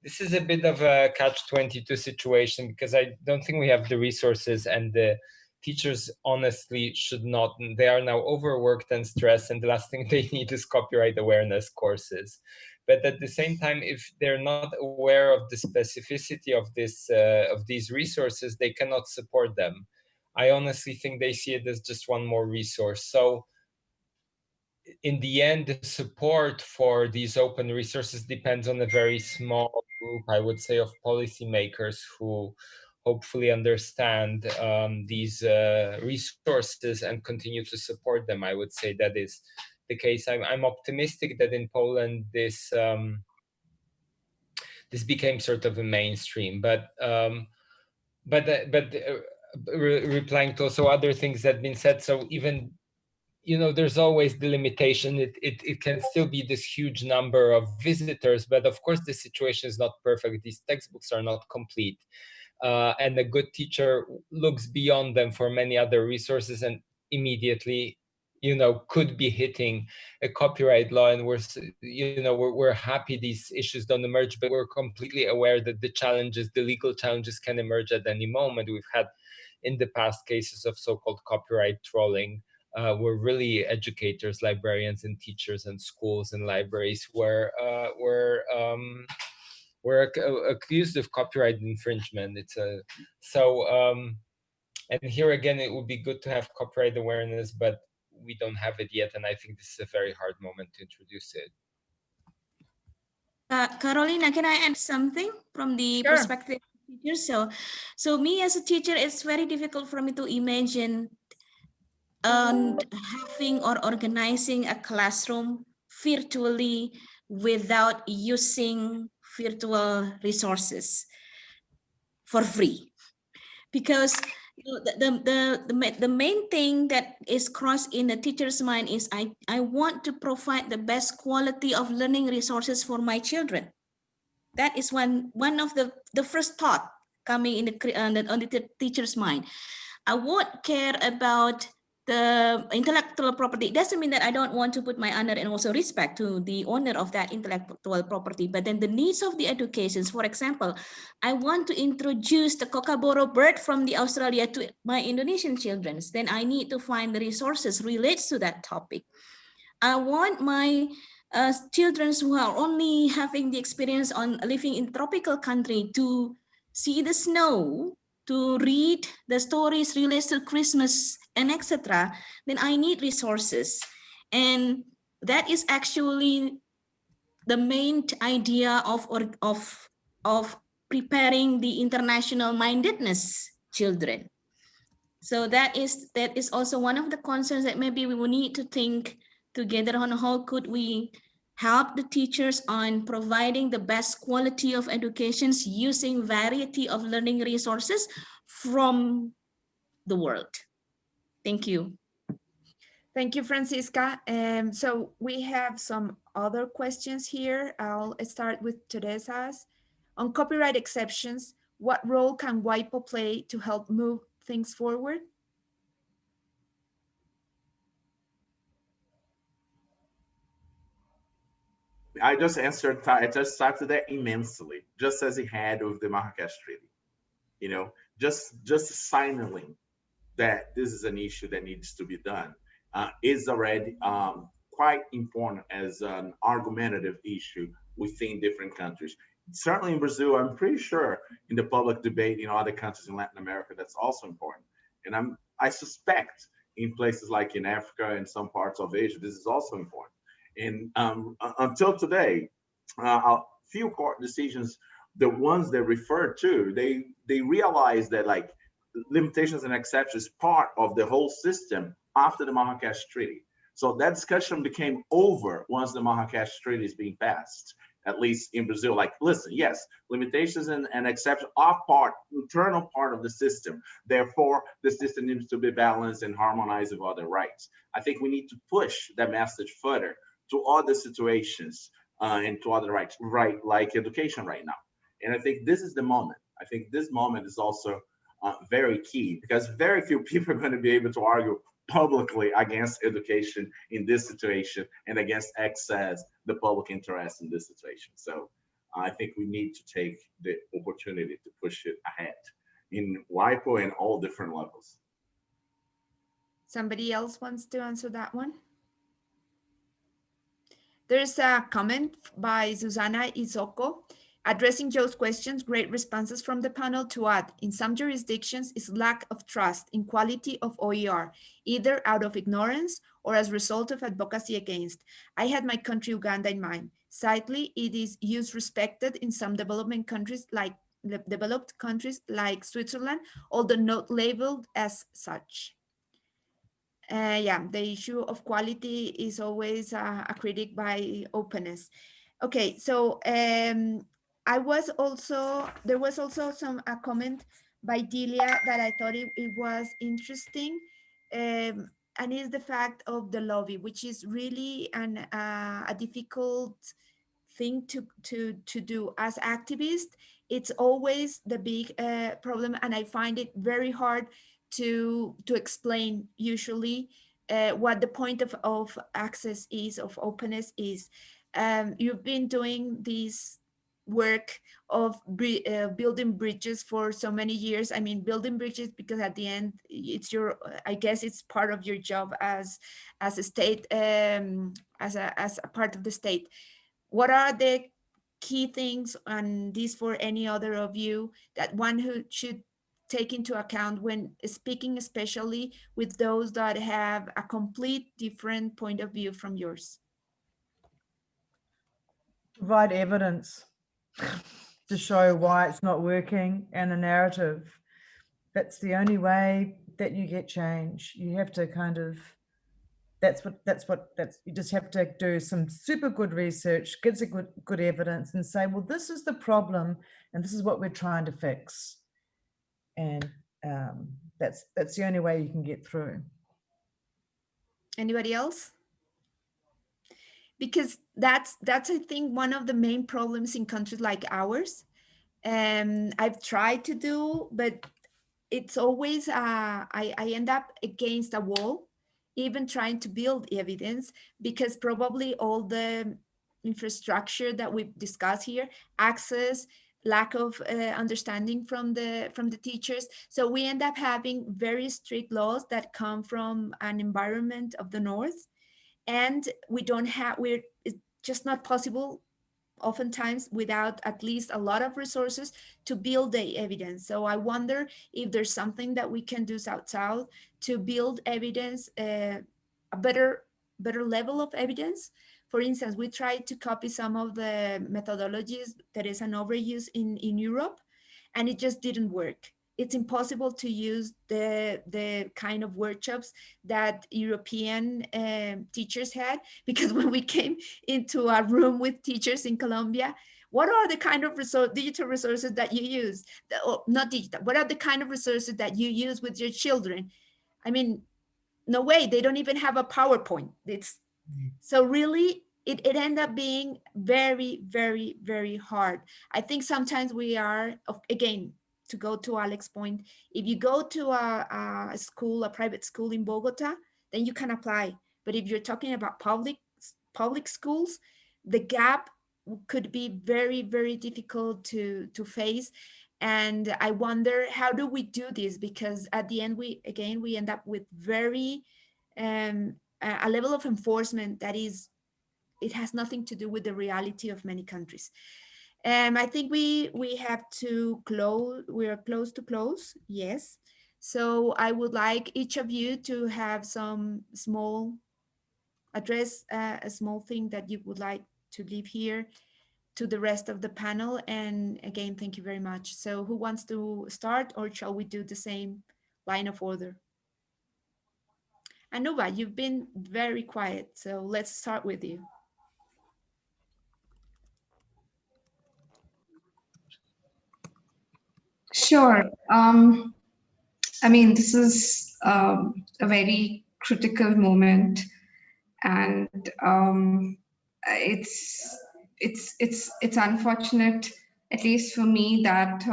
this is a bit of a catch-22 situation, because I don't think we have the resources, and the teachers honestly should not. They are now overworked and stressed, and the last thing they need is copyright awareness courses. But at the same time, if they're not aware of the specificity of these resources, they cannot support them. I honestly think they see it as just one more resource. So in the end, the support for these open resources depends on a very small group, I would say, of policymakers who hopefully understand these resources and continue to support them. I would say that is the case. I'm optimistic that in Poland this became sort of a mainstream, but replying to also other things that have been said. So even, you know, there's always the limitation. It can still be this huge number of visitors, but of course the situation is not perfect. These textbooks are not complete, and a good teacher looks beyond them for many other resources, and immediately, could be hitting a copyright law, and we're happy these issues don't emerge, but we're completely aware that the legal challenges can emerge at any moment. We've had in the past cases of so-called copyright trolling, where really educators, librarians, and teachers and schools and libraries were accused of copyright infringement. And here again, it would be good to have copyright awareness, but we don't have it yet, and I think this is a very hard moment to introduce it. Carolina, can I add something from the Sure. perspective of teachers? So me as a teacher, it's very difficult for me to imagine having or organizing a classroom virtually without using virtual resources for free. Because the main thing that is crossed in the teacher's mind is I want to provide the best quality of learning resources for my children. That is one of the first thought coming on the teacher's mind. I won't care about the intellectual property. It doesn't mean that I don't want to put my honor and also respect to the owner of that intellectual property, but then the needs of the educations. For example, I want to introduce the kookaburra bird from the Australia to my Indonesian children. Then I need to find the resources relates to that topic. I want my children who are only having the experience on living in tropical country to see the snow, to read the stories related to Christmas and etc. Then I need resources. And that is actually the main idea of preparing the international mindedness children. So that is also one of the concerns that maybe we will need to think together on how could we help the teachers on providing the best quality of educations using variety of learning resources from the world. Thank you. Thank you, Francisca. So we have some other questions here. I'll start with Teresa's. On copyright exceptions, what role can WIPO play to help move things forward? I just answered. I just started that immensely, just as he had with the Marrakesh Treaty. Just signaling that this is an issue that needs to be done is already quite important as an argumentative issue within different countries. Certainly in Brazil, I'm pretty sure in the public debate in other countries in Latin America, that's also important. And I suspect in places like in Africa and some parts of Asia, this is also important. And until today, a few court decisions, the ones they refer to, they realize that like limitations and exceptions part of the whole system after the Marrakesh Treaty. So that discussion became over once the Marrakesh Treaty is being passed, at least in Brazil. Like, listen, yes, limitations and exceptions are internal part of the system. Therefore, the system needs to be balanced and harmonized with other rights. I think we need to push that message further to other situations and to other rights, right, like education right now. And I think this is the moment. I think this moment is also very key because very few people are going to be able to argue publicly against education in this situation and against access the public interest in this situation. So I think we need to take the opportunity to push it ahead in WIPO and all different levels. Somebody else wants to answer that one? There's a comment by Susana Isoko. Addressing Joe's questions, great responses from the panel to add, in some jurisdictions is lack of trust in quality of OER, either out of ignorance or as a result of advocacy against. I had my country Uganda in mind. Sadly, it is used respected in some developed countries like Switzerland, although not labeled as such. Yeah, the issue of quality is always a critic by openness. Okay, so there was also a comment by Delia that I thought it was interesting, and is the fact of the lobby, which is really a difficult thing to do as activists. It's always the big problem, and I find it very hard to explain usually what the point of access is, of openness is. You've been doing this work of building bridges for so many years. I mean, building bridges because at the end, it's your, I guess it's part of your job as a state, as a part of the state. What are the key things, and these for any other of you, that one who should take into account when speaking, especially with those that have a complete different point of view from yours? Provide evidence to show why it's not working, and a narrative. That's the only way that you get change. You have to kind of, you just have to do some super good research, get some good evidence, and say, well, this is the problem and this is what we're trying to fix. And that's the only way you can get through. Anybody else? Because that's I think one of the main problems in countries like ours. I've tried to do, but it's always I end up against a wall, even trying to build evidence, because probably all the infrastructure that we've discussed here, access, lack of understanding from the teachers. So we end up having very strict laws that come from an environment of the North, and it's just not possible oftentimes without at least a lot of resources to build the evidence. So I wonder if there's something that we can do south to build evidence, a better level of evidence. For instance, we tried to copy some of the methodologies that is an overuse in Europe, and it just didn't work. It's impossible to use the kind of workshops that European teachers had, because when we came into a room with teachers in Colombia, what are the kind of digital resources that you use? Not digital, what are the kind of resources that you use with your children? I mean, no way, they don't even have a PowerPoint. So really, it ended up being very, very, very hard. I think sometimes we are, again, to go to Alex's point, if you go to a school, a private school in Bogota, then you can apply. But if you're talking about public schools, the gap could be very, very difficult to face. And I wonder, how do we do this? Because at the end, we end up with very a level of enforcement that is, it has nothing to do with the reality of many countries. I think we have to close. We are close to close. Yes. So I would like each of you to have some small address, a small thing that you would like to leave here to the rest of the panel. And again, thank you very much. So who wants to start, or shall we do the same line of order? Anuba, you've been very quiet, so let's start with you. Sure. I mean, this is a very critical moment, and it's unfortunate, at least for me, that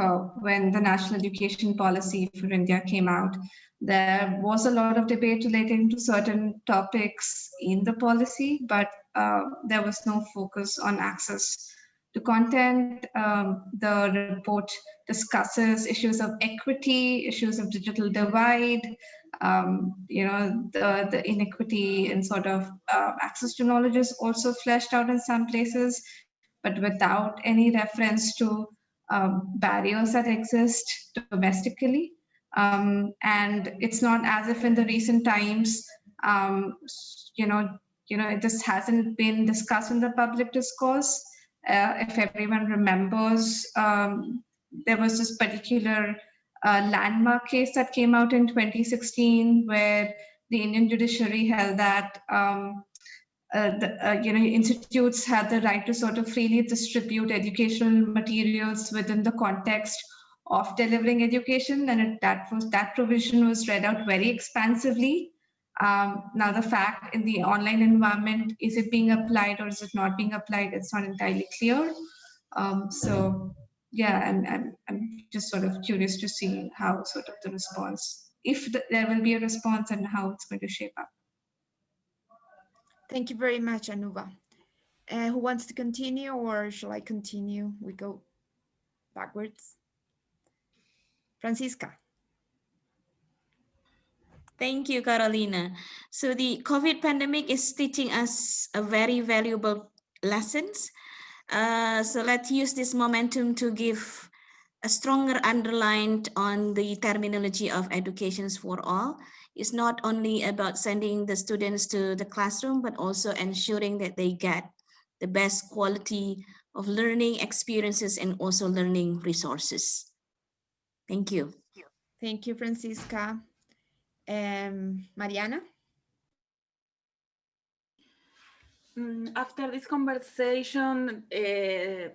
when the National Education Policy for India came out, there was a lot of debate relating to certain topics in the policy, but there was no focus on access to content. The report discusses issues of equity, issues of digital divide, the inequity in sort of access to knowledge is also fleshed out in some places, but without any reference to barriers that exist domestically. And it's not as if in the recent times, this hasn't been discussed in the public discourse. If everyone remembers, there was this particular landmark case that came out in 2016, where the Indian judiciary held that institutes had the right to sort of freely distribute educational materials within the context of delivering education, and that provision was read out very expansively. Now, the fact in the online environment, is it being applied or is it not being applied? It's not entirely clear. So, yeah, and I'm just sort of curious to see how sort of the response if there will be a response and how it's going to shape up. Thank you very much, Anuba. Who wants to continue, or shall I continue? We go backwards. Francisca. Thank you, Carolina. So the COVID pandemic is teaching us a very valuable lessons. So let's use this momentum to give a stronger underline on the terminology of educations for all. It's not only about sending the students to the classroom, but also ensuring that they get the best quality of learning experiences and also learning resources. Thank you. Thank you, Francisca. Mariana? After this conversation, a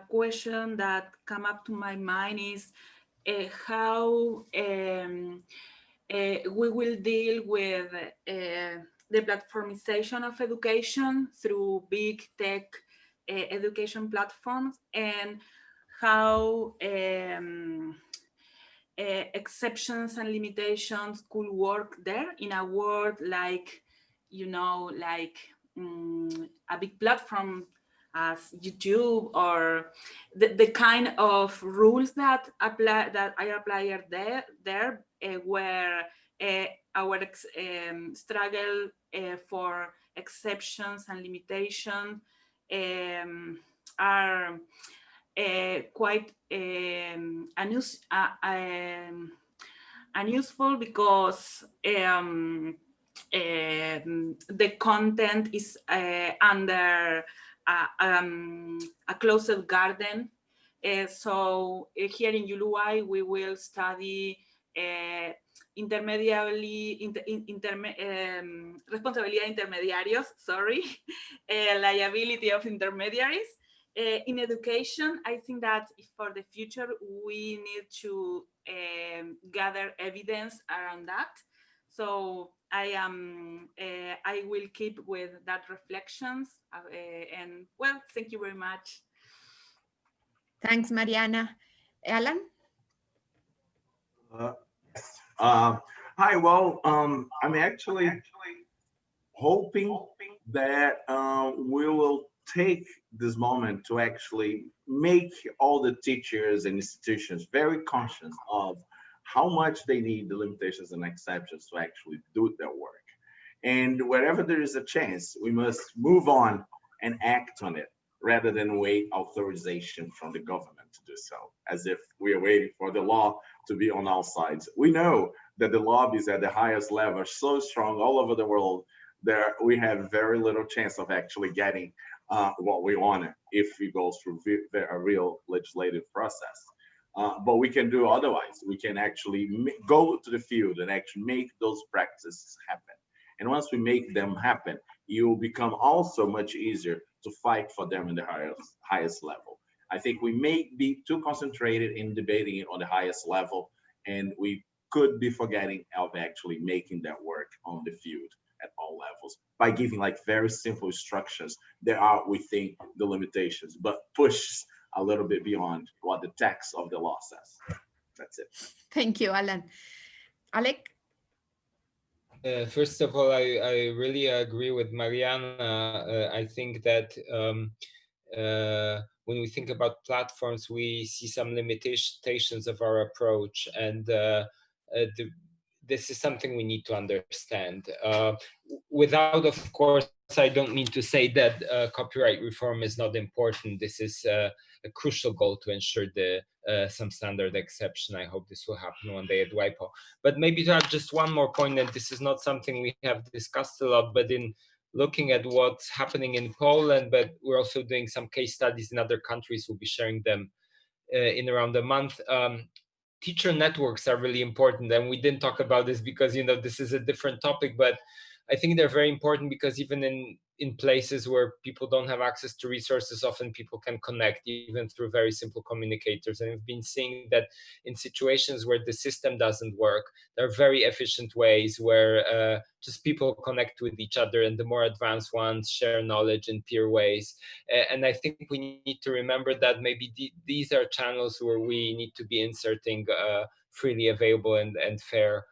question that come up to my mind is how we will deal with the platformization of education through big tech education platforms, and how exceptions and limitations could work there in a world like, you know, like a big platform as YouTube, or the kind of rules that apply, that I apply there where our struggle for exceptions and limitations are quite unuseful, because the content is under a closed garden. So here in Uruguay, we will study responsabilidad de intermediarios, sorry, liability of intermediaries. In education, I think that for the future, we need to gather evidence around that. So I will keep with that reflections, and well, thank you very much. Thanks, Mariana. Alan? Hi, well, I'm actually hoping that we will take this moment to actually make all the teachers and institutions very conscious of how much they need the limitations and exceptions to actually do their work. And wherever there is a chance, we must move on and act on it rather than wait authorization from the government to do so, as if we are waiting for the law to be on our sides. We know that the lobbies at the highest level are so strong all over the world that we have very little chance of actually getting what we want if we go through a real legislative process. But we can do otherwise. We can actually go to the field and actually make those practices happen. And once we make them happen, it will become also much easier to fight for them in the highest level. I think we may be too concentrated in debating it on the highest level, and we could be forgetting of actually making that work on the field at all levels by giving like very simple instructions that are within the limitations, but push a little bit beyond what the text of the law says. That's it. Thank you, Alan. Alec? First of all, I really agree with Mariana. I think that when we think about platforms, we see some limitations of our approach, and this is something we need to understand. Without, of course, I don't mean to say that copyright reform is not important. This is a crucial goal to ensure some standard exception. I hope this will happen one day at WIPO. But maybe to add just one more point, and this is not something we have discussed a lot, but in looking at what's happening in Poland, but we're also doing some case studies in other countries. We'll be sharing them in around a month. Teacher networks are really important, and we didn't talk about this because, you know, this is a different topic, but I think they're very important because even in places where people don't have access to resources, often people can connect even through very simple communicators. And we've been seeing that in situations where the system doesn't work, there are very efficient ways where just people connect with each other, and the more advanced ones share knowledge in peer ways. And I think we need to remember that maybe these are channels where we need to be inserting freely available and fair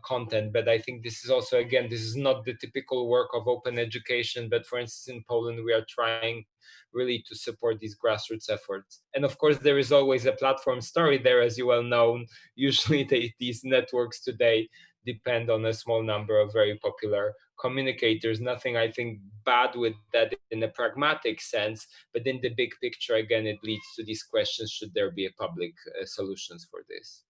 content. But I think this is also, again, this is not the typical work of open education, but for instance, in Poland, we are trying really to support these grassroots efforts. And of course, there is always a platform story there, as you well know. Usually these networks today depend on a small number of very popular communicators. Nothing, I think, bad with that in a pragmatic sense, but in the big picture, again, it leads to these questions: should there be a public solutions for this?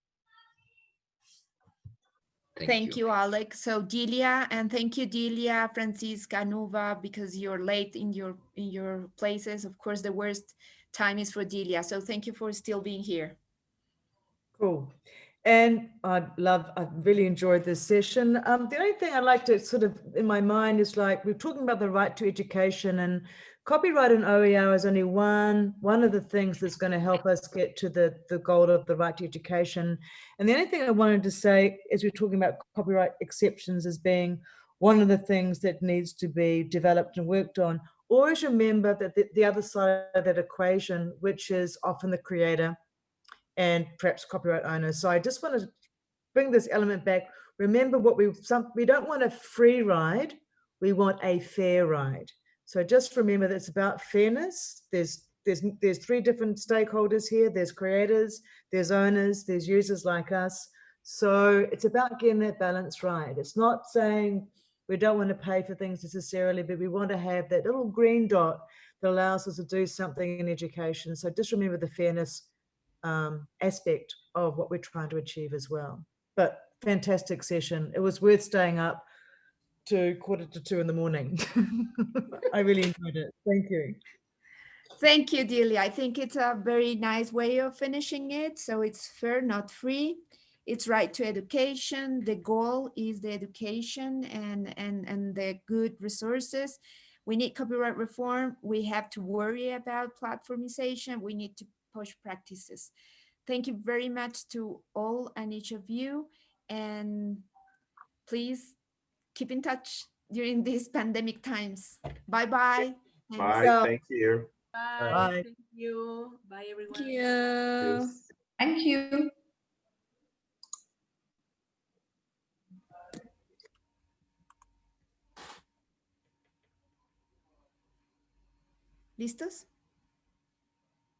Thank you, Alex. So Delia, and thank you, Delia, Francisca, Nuva, because you're late in your places. Of course, the worst time is for Delia. So thank you for still being here. Cool. And I've really enjoyed this session. The only thing I'd like to sort of, in my mind, is like, we're talking about the right to education, and copyright and OER is only one of the things that's going to help us get to the goal of the right to education. And the only thing I wanted to say is we're talking about copyright exceptions as being one of the things that needs to be developed and worked on. Always remember that the other side of that equation, which is often the creator and perhaps copyright owners. So I just want to bring this element back. Remember what we don't want a free ride, we want a fair ride. So just remember that it's about fairness. There's three different stakeholders here. There's creators, there's owners, there's users like us. So it's about getting that balance right. It's not saying we don't want to pay for things necessarily, but we want to have that little green dot that allows us to do something in education. So just remember the fairness aspect of what we're trying to achieve as well. But fantastic session. It was worth staying up to 1:45 in the morning. I really enjoyed it. Thank you. Thank you, Delia. I think it's a very nice way of finishing it. So it's fair, not free. It's right to education. The goal is the education and the good resources. We need copyright reform. We have to worry about platformization. We need to push practices. Thank you very much to all and each of you. And please keep in touch during these pandemic times. Bye-bye. Bye. Thank you. Bye. Bye. Thank you. Bye, everyone. Thank you. Yes. Thank you. ¿Listos?